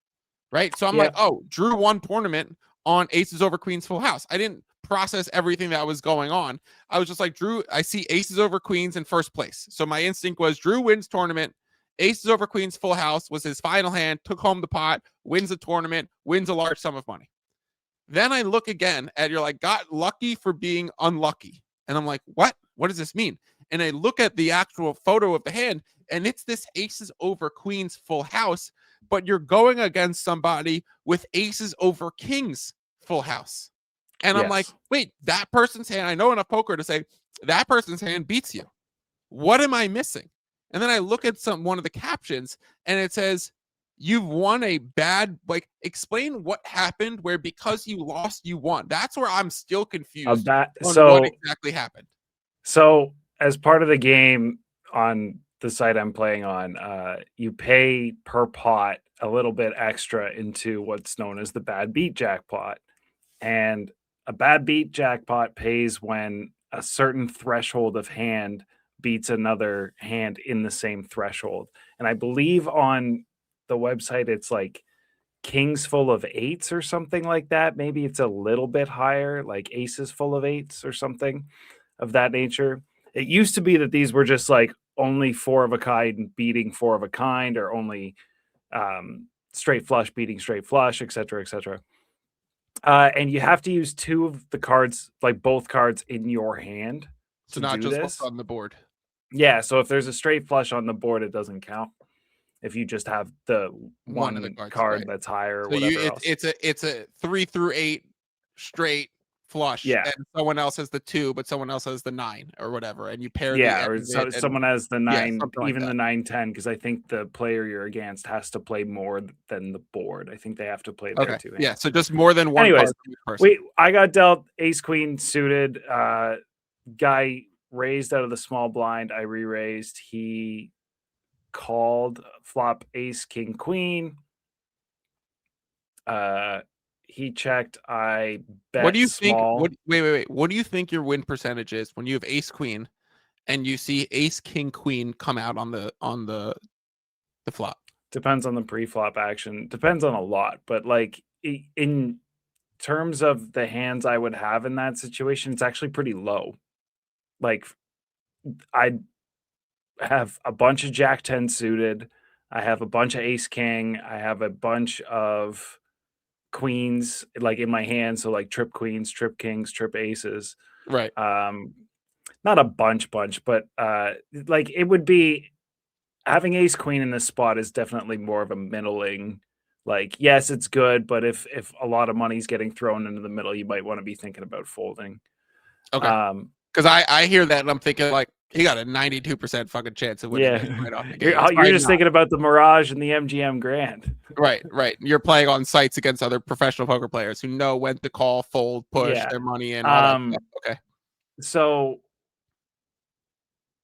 right? So I'm like, oh, Drew won tournament on aces over queens full house. I didn't process everything that was going on. I was just like, Drew, I see aces over queens in first place. So my instinct was Drew wins tournament. Aces over queens full house was his final hand, took home the pot, wins the tournament, wins a large sum of money. Then I look again at you're like, got lucky for being unlucky. And I'm like, what? What does this mean? And I look at the actual photo of the hand, and it's this aces over queens full house, but you're going against somebody with aces over kings full house. And I'm like, wait, that person's hand, I know enough poker to say that person's hand beats you. What am I missing? And then I look at one of the captions, and it says, you've won a bad, like, explain what happened where because you lost, you won. That's where I'm still confused on what exactly happened. So as part of the game on the site I'm playing on, you pay per pot a little bit extra into what's known as the bad beat jackpot. And a bad beat jackpot pays when a certain threshold of hand beats another hand in the same threshold. And I believe on the website, it's like kings full of 8s or something like that. Maybe it's a little bit higher, like aces full of 8s or something of that nature. It used to be that these were just like only 4 of a kind beating 4 of a kind, or only straight flush beating straight flush, etc., etc. And you have to use 2 of the cards, like both cards in your hand. So not just what's on the board. Yeah. So if there's a straight flush on the board, it doesn't count. If you just have the one of the card that's higher, or so whatever else. It's a 3 through 8 straight flush. Yeah. And someone else has the 2, but someone else has the 9 or whatever. And you pair someone has the 9, even the 9-10, because I think the player you're against has to play more than the board. I think they have to play their 2 hands. Yeah, so just more than one. Anyways, I got dealt ace queen suited. Guy raised out of the small blind. I re-raised. He called flop ace king queen. He checked. I bet. What do you small. think? Wait. What do you think your win percentage is when you have ace queen and you see ace king queen come out on the flop? Depends on the pre-flop action. Depends on a lot, but like in terms of the hands I would have in that situation, it's actually pretty low. Like I have a bunch of Jack 10 suited. I have a bunch of ace king. I have a bunch of queens like in my hand. So like trip queens, trip kings, trip aces. Right. Not a bunch, but like it would be having ace queen in this spot is definitely more of a middling. Like, yes, it's good, but if a lot of money's getting thrown into the middle, you might want to be thinking about folding. Okay. Because I hear that and I'm thinking like he got a 92% fucking chance of winning right off the gate. You're just thinking about the Mirage and the MGM Grand. Right. You're playing on sites against other professional poker players who know when to call, fold, push their money in. Okay. So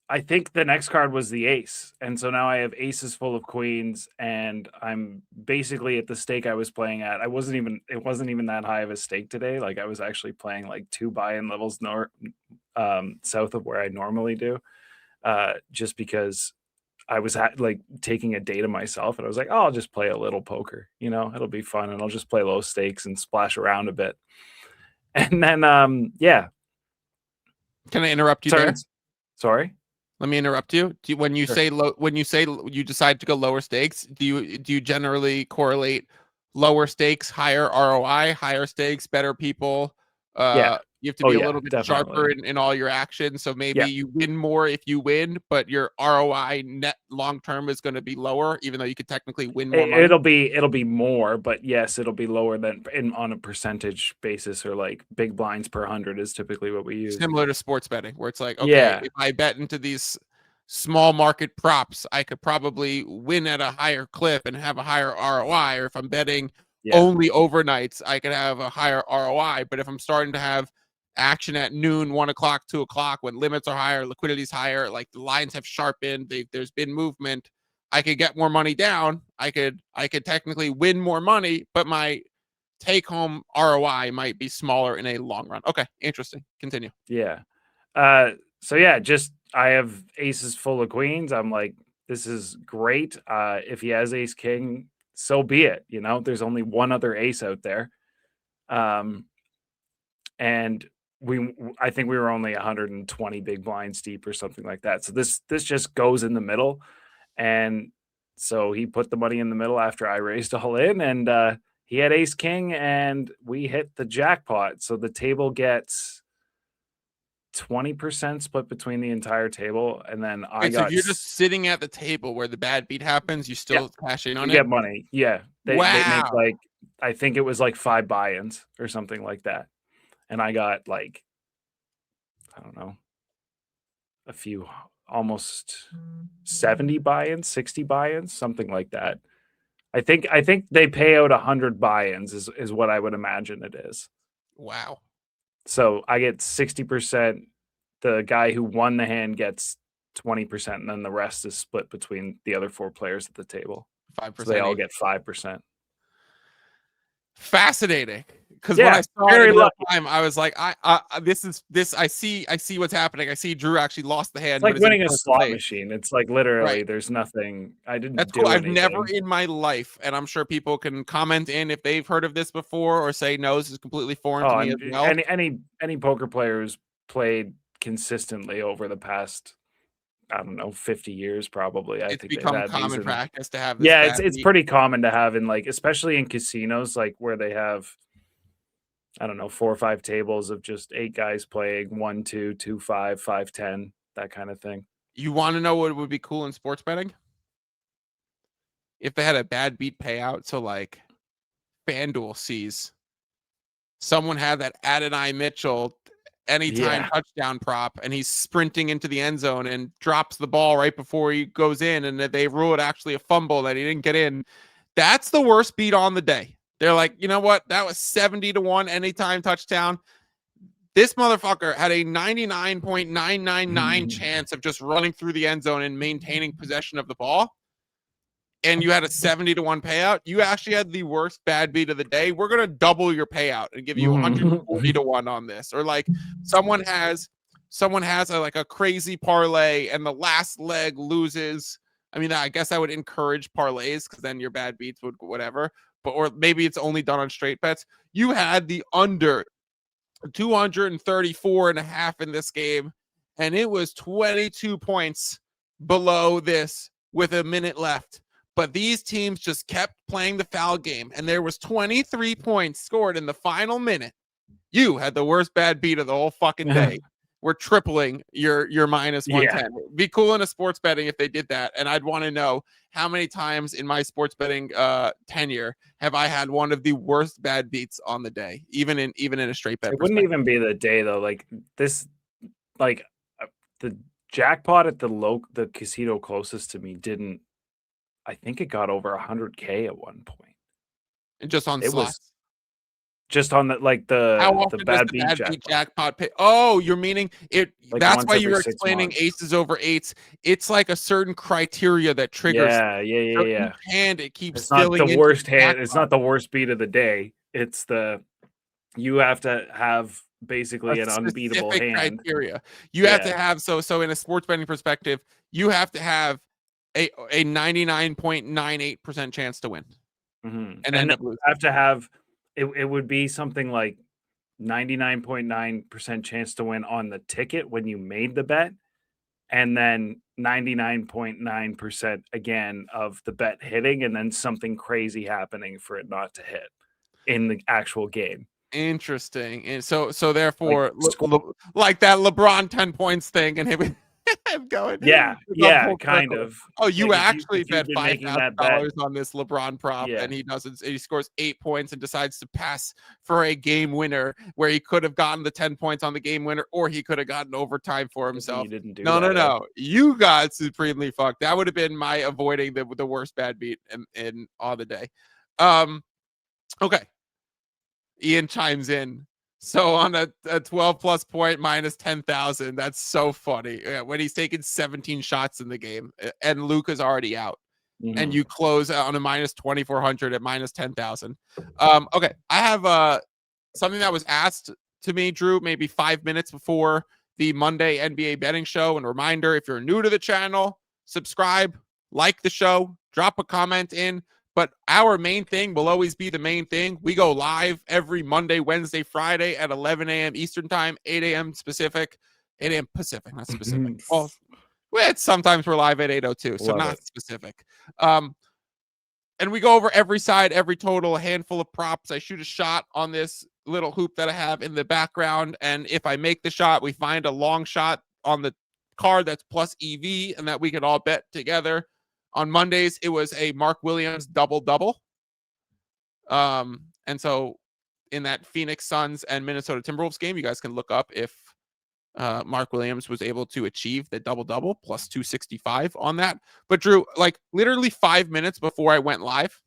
I think the next card was the ace, and so now I have aces full of queens, and I'm basically at the stake I was playing at. It wasn't even that high of a stake today. Like, I was actually playing like 2 buy-in levels south of where I normally do, just because I was like taking a day to myself, and I was like, oh, I'll just play a little poker. It'll be fun, and I'll just play low stakes and splash around a bit. And then, yeah. Can I interrupt you there? Sorry. Let me interrupt you. When you say you decide to go lower stakes, do you generally correlate lower stakes, higher ROI, higher stakes, better people? Yeah. You have to be a yeah, little bit definitely. sharper in all your actions. So maybe Yeah. you win more if you win, but your ROI net long term is going to be lower, even though you could technically win more money. It'll be more, but yes, it'll be lower than on a percentage basis, or like big blinds per 100 is typically what we use. Similar to sports betting, where it's like, okay, Yeah. if I bet into these small market props, I could probably win at a higher clip and have a higher ROI. Or if I'm betting only overnights, I could have a higher ROI. But if I'm starting to have action at noon, 1 o'clock, 2 o'clock, when limits are higher, liquidity is higher, like the lines have sharpened, there's been movement, I could get more money down. I could technically win more money, but my take home ROI might be smaller in a long run. Okay, interesting. Continue. Yeah. So yeah, just I have aces full of queens. I'm like, this is great. If he has ace king, so be it. There's only one other ace out there. And I think we were only 120 big blinds deep or something like that. So this just goes in the middle. And so he put the money in the middle after I raised all in, and he had ace king, and we hit the jackpot. So the table gets 20% split between the entire table, and then I got. So you're just sitting at the table where the bad beat happens. You still cash in on it. You get money, yeah. They make Wow. I think it was like 5 buy-ins or something like that, and I got like, I don't know, a few, almost 70 buy-ins, 60 buy-ins, something like that. I think they pay out 100 buy-ins is what I would imagine it is. Wow. So I get 60%. The guy who won the hand gets 20%, and then the rest is split between the other 4 players at the table. 5%. So they all get 5%. Fascinating. Because when I saw it in real time, I was like, I see what's happening. I see Drew actually lost the hand. It's like winning a slot machine. It's like literally there's nothing. I didn't That's do cool. anything. I've never in my life, and I'm sure people can comment in if they've heard of this before or say no, this is completely foreign to me as well. Any poker player who's played consistently over the past, I don't know, 50 years probably. I think become common practice to have this. Yeah, it's pretty common to have in, like, especially in casinos, like where they have, I don't know, 4 or 5 tables of just 8 guys playing 1, 2, 2, 5, 5, 10, that kind of thing. You want to know what would be cool in sports betting? If they had a bad beat payout, so like FanDuel sees someone had that Adonai Mitchell anytime touchdown prop, and he's sprinting into the end zone and drops the ball right before he goes in, and they rule it actually a fumble that he didn't get in. That's the worst beat on the day. They're like, you know what? That was 70-1 anytime touchdown. This motherfucker had a 99.999 chance of just running through the end zone and maintaining possession of the ball. And you had a 70-1 payout. You actually had the worst bad beat of the day. We're going to double your payout and give you 140-1 on this. Or like someone has a crazy parlay and the last leg loses. I mean, I guess I would encourage parlays because then your bad beats would whatever. Or maybe it's only done on straight bets. You had the under 234.5 in this game, and it was 22 points below this with a minute left. But these teams just kept playing the foul game, and there was 23 points scored in the final minute. You had the worst bad beat of the whole fucking day. We're tripling your minus 110. It'd be cool in a sports betting if they did that, and I'd want to know how many times in my sports betting tenure have I had one of the worst bad beats on the day, even in a straight bet. It wouldn't even be the day though. Like this, like the jackpot at the casino closest to me didn't. I think it got over 100K at one point. And just on slots. Just on the How the often does bad the beat bad beat jackpot. jackpot pay? Oh, you're meaning it. Like That's once why you every were 6 explaining months. aces over eights. It's like a certain criteria that triggers. Yeah, yeah, yeah, So yeah. each hand it keeps It's not the filling into worst the hand. It's jackpot. not the worst beat of the day. It's you have to have basically A an unbeatable specific hand. criteria. You have to Yeah. have so in a sports betting perspective, you have to have a 99.98% chance to win Mhm. and And end then up losing. you have to have it would be something like 99.9% chance to win on the ticket when you made the bet, and then 99.9% again of the bet hitting, and then something crazy happening for it not to hit in the actual game. Interesting. And so Like therefore, score. like that LeBron 10 points thing and him going Yeah, the yeah, full kind circle. of. Oh, you Like actually if you've bet been making that bet, $5,000 on this LeBron prop yeah, and he scores 8 points and decides to pass for a game winner where he could have gotten the 10 points on the game winner or he could have gotten overtime for hopefully you himself. didn't do No, no, that. no. You got supremely fucked. That would have been my avoiding the worst bad beat in all the day. Okay. Ian chimes in. So on a 12 plus point minus 10,000, that's so funny. When he's taken 17 shots in the game and Luka's already out, and Mhm. you close on a minus 2,400 at minus 10,000. Okay, I have something that was asked to me, Drew, maybe 5 minutes before the Monday NBA betting show. And a reminder, if you're new to the channel, subscribe, like the show, drop a comment in. But our main thing will always be the main thing. We go live every Monday, Wednesday, Friday at 11 a.m. Eastern time, 8 a.m. Pacific, 8 a.m. Pacific, not specific. Well, sometimes we're live at 8:02, so Love not it. specific. And we go over every side, every total, a handful of props. I shoot a shot on this little hoop that I have in the background. And if I make the shot, we find a long shot on the card that's plus EV and that we can all bet together. On Mondays, it was a Mark Williams double-double. And so in that Phoenix Suns and Minnesota Timberwolves game, you guys can look up if Mark Williams was able to achieve the double-double plus 265 on that. But Drew, like literally 5 minutes before I went live,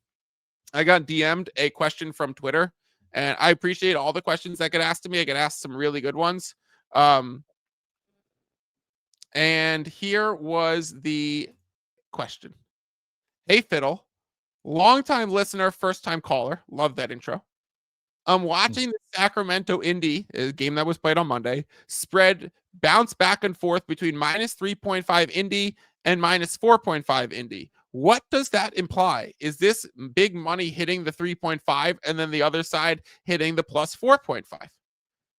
I got DM'd a question from Twitter, and I appreciate all the questions that get asked to me. I get asked some really good ones. And here was the question. Hey, Fiddle, longtime listener, first-time caller. Love that intro. I'm watching the Sacramento Indy, a game that was played on Monday, spread bounce back and forth between minus 3.5 Indy and minus 4.5 Indy. What does that imply? Is this big money hitting the 3.5 and then the other side hitting the plus 4.5?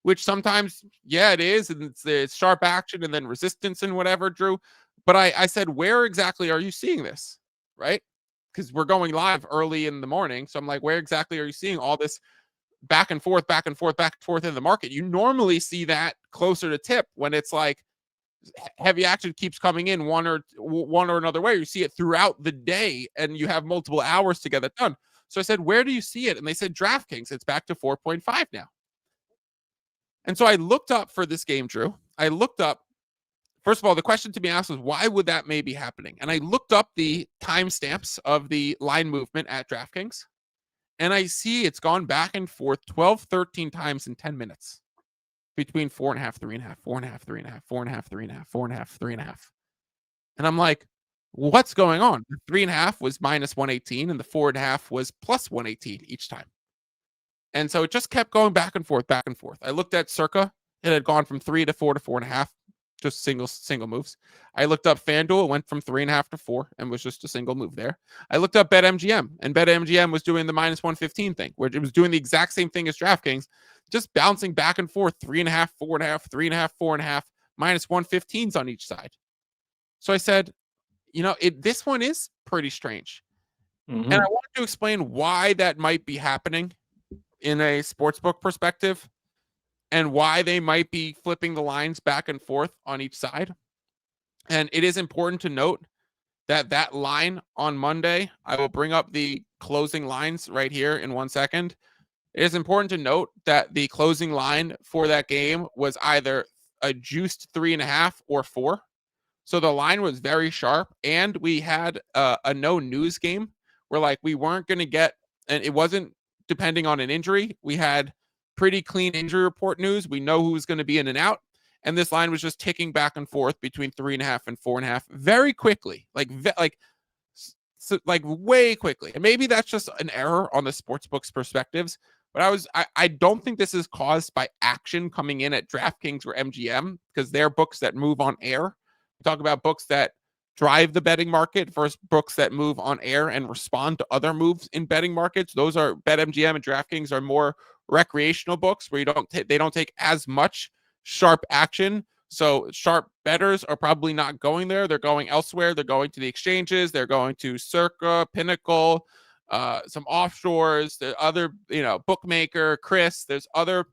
Which sometimes, yeah, it is. And it's sharp action and then resistance and whatever, Drew. But I said, where exactly are you seeing this? Right? Because we're going live early in the morning. So I'm like, where exactly are you seeing all this back and forth, back and forth, back and forth in the market? You normally see that closer to tip when it's like heavy action keeps coming in one or another way. You see it throughout the day and you have multiple hours to get it done. So I said, where do you see it? And they said DraftKings. It's back to 4.5 now. And so I looked up for this game, Drew. I looked up, first of all, the question to be asked was, why would that may be happening? And I looked up the timestamps of the line movement at DraftKings. And I see it's gone back and forth 12, 13 times in 10 minutes between 4.5, 3.5, 4.5, 3.5, 4.5, 3.5, 4.5, 3.5. And I'm like, what's going on? The 3.5 was minus 118 and the 4.5 was plus 118 each time. And so it just kept going back and forth, back and forth. I looked at Circa. It had gone from 3 to 4 to 4.5, just single moves. I looked up FanDuel. It went from 3.5 to 4 and was just a single move there. I looked up BetMGM, and BetMGM was doing the minus 115 thing, where it was doing the exact same thing as DraftKings, just bouncing back and forth 3.5, 4.5, 3.5, 4.5, minus 115s on each side. So I said, this one is pretty strange. And I wanted to explain why that might be happening in a sportsbook perspective and why they might be flipping the lines back and forth on each side. And it is important to note that line on Monday, I will bring up the closing lines right here in 1 second. It is important to note that the closing line for that game was either a juiced 3.5 or 4. So the line was very sharp, and we had a no news game where like we weren't going to get, and it wasn't depending on an injury. We had pretty clean injury report news. We know who's going to be in and out. And this line was just ticking back and forth between 3.5 and 4.5 very quickly, like way quickly. And maybe that's just an error on the sportsbook's perspectives. But I don't think this is caused by action coming in at DraftKings or MGM, because they're books that move on air. We talk about books that drive the betting market versus books that move on air and respond to other moves in betting markets. Those are BetMGM and DraftKings are more recreational books where they don't take as much sharp action. So sharp bettors are probably not going there. They're going elsewhere. They're going to the exchanges. They're going to Circa, Pinnacle, some offshores, the other, Bookmaker, Chris. There's other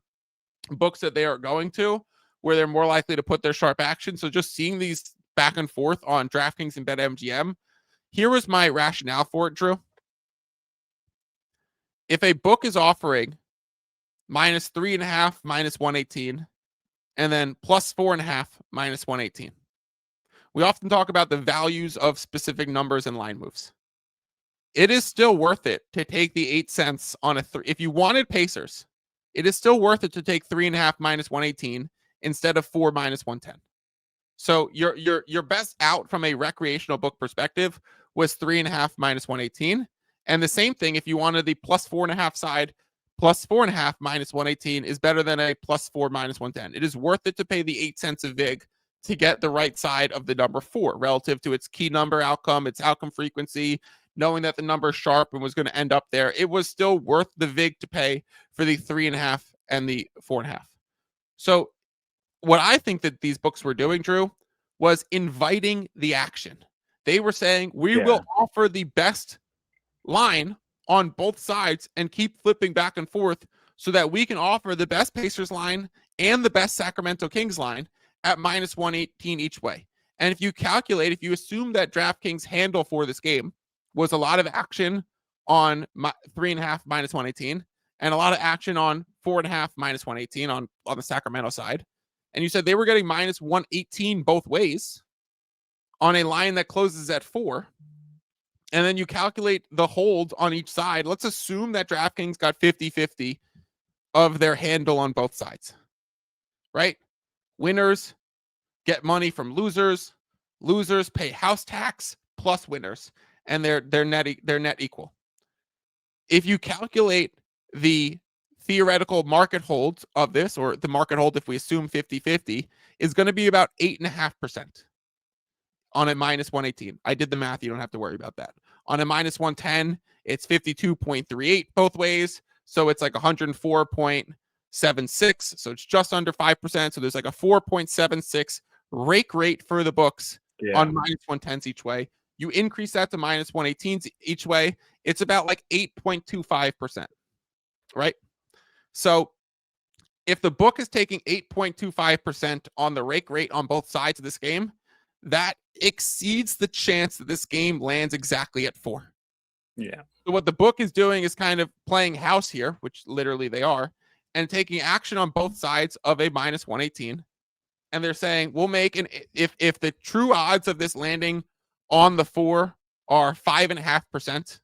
books that they are going to where they're more likely to put their sharp action. So just seeing these back and forth on DraftKings and BetMGM, here was my rationale for it, Drew. If a book is offering -3.5, -118, and then +4.5, -118, we often talk about the values of specific numbers and line moves. It is still worth it to take the 8 cents on if you wanted Pacers, it is still worth it to take 3.5 -118 instead of 4 -110. So your best out from a recreational book perspective was 3.5 -118. And the same thing, if you wanted the +4.5 side, +4.5 -118 is better than a +4 -110. It is worth it to pay the 8 cents of VIG to get the right side of the number 4 relative to its key number outcome, its outcome frequency, knowing that the number is sharp and was going to end up there. It was still worth the VIG to pay for the 3.5 and the 4.5. So what I think that these books were doing, Drew, was inviting the action. They were saying, we will offer the best line on both sides and keep flipping back and forth so that we can offer the best Pacers line and the best Sacramento Kings line at -118 each way. And if you assume that DraftKings handle for this game was a lot of action on 3.5 -118 and a lot of action on 4.5 -118 on the Sacramento side, and you said they were getting -118 both ways on a line that closes at 4, and then you calculate the hold on each side, let's assume that DraftKings got 50-50 of their handle on both sides, right? Winners get money from losers. Losers pay house tax plus winners, and they're net equal. If you calculate the theoretical market hold of this, or the market hold if we assume 50-50, is going to be about 8.5% on a -118. I did the math. You don't have to worry about that. On a -110, it's 52.38 both ways. So it's like 104.76. So it's just under 5%. So there's like a 4.76 rake rate for the books on -110s each way. You increase that to -118s each way, it's about like 8.25%, right? So if the book is taking 8.25% on the rake rate on both sides of this game, that exceeds the chance that this game lands exactly at 4. Yeah. So what the book is doing is kind of playing house here, which literally they are, and taking action on both sides of a -118. And they're saying, we'll make if the true odds of this landing on the 4 are 5.5%,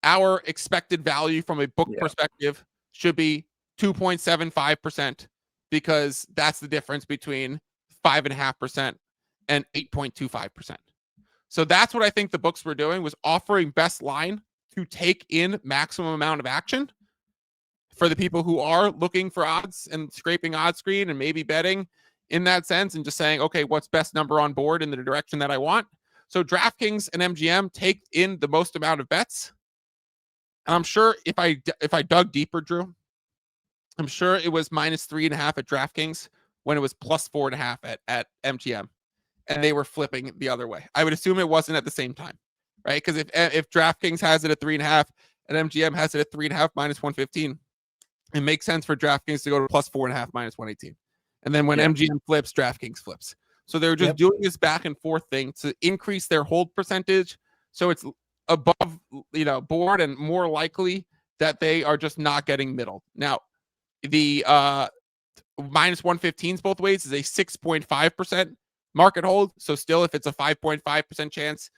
our expected value from a book perspective should be 2.75%, because that's the difference between 5.5% and 8.25%. So that's what I think the books were doing, was offering best line to take in maximum amount of action for the people who are looking for odds and scraping odds screen and maybe betting in that sense, and just saying, okay, what's best number on board in the direction that I want. So DraftKings and MGM take in the most amount of bets. And I'm sure if I dug deeper, Drew, I'm sure it was -3.5 at DraftKings when it was +4.5 at MGM, and they were flipping the other way. I would assume it wasn't at the same time, right? Because if DraftKings has it at 3.5 and MGM has it at 3.5 -115, it makes sense for DraftKings to go to +4.5 -118. And then when MGM flips, DraftKings flips. So they're just doing this back and forth thing to increase their hold percentage, so it's above, board, and more likely that they are just not getting middle. Now, the -115s both ways is a 6.5% market hold. So still, if it's a 5.5% chance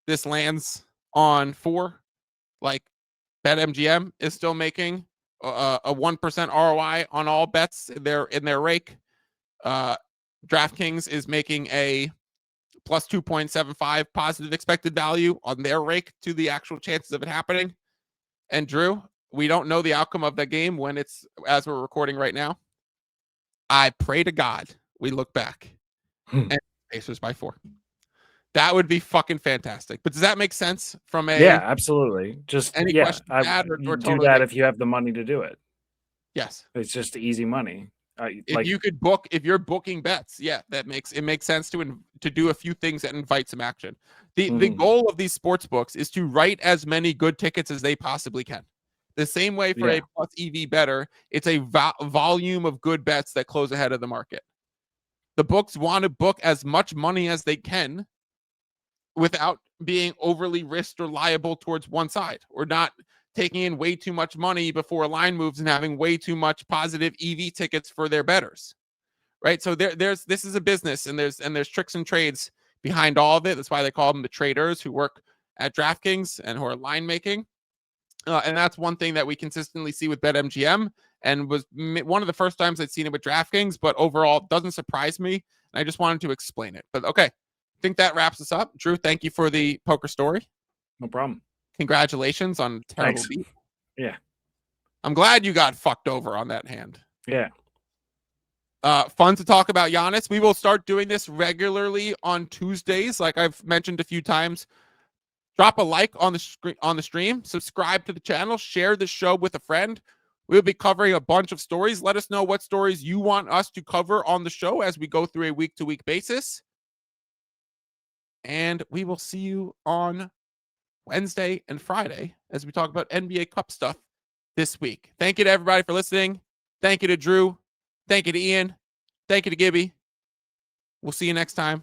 this lands on 4, like BetMGM is still making a 1% ROI on all bets in their rake. DraftKings is making a plus 2.75 positive expected value on their rake to the actual chances of it happening. And Drew, we don't know the outcome of that game when it's as we're recording right now. I pray to God we look back and Pacers by 4. That would be fucking fantastic. But does that make sense from a Yeah, absolutely. Just any yeah, question to add or you do totally that make if you have the money to do it. yes. It's just easy money. If you could book, if you're booking bets, yeah, it makes sense to do a few things that invite some action. The goal of these sports books is to write as many good tickets as they possibly can. The same way for a plus EV better, it's a volume of good bets that close ahead of the market. The books want to book as much money as they can without being overly risked or liable towards one side, or not taking in way too much money before a line moves and having way too much positive EV tickets for their bettors. Right? So this is a business, and there's tricks and trades behind all of it. That's why they call them the traders who work at DraftKings and who are line making. And that's one thing that we consistently see with BetMGM, and was one of the first times I'd seen it with DraftKings, but overall it doesn't surprise me. And I just wanted to explain it. But okay, I think that wraps us up. Drew, thank you for the poker story. No problem. Congratulations on a terrible Thanks. beat. Yeah. I'm glad you got fucked over on that hand. Yeah. Fun to talk about Giannis. We will start doing this regularly on Tuesdays, like I've mentioned a few times. Drop a like on the stream, subscribe to the channel, share the show with a friend. We'll be covering a bunch of stories. Let us know what stories you want us to cover on the show as we go through a week-to-week basis. And we will see you on Wednesday and Friday as we talk about NBA Cup stuff this week. Thank you to everybody for listening. Thank you to Drew. Thank you to Ian. Thank you to Gibby. We'll see you next time.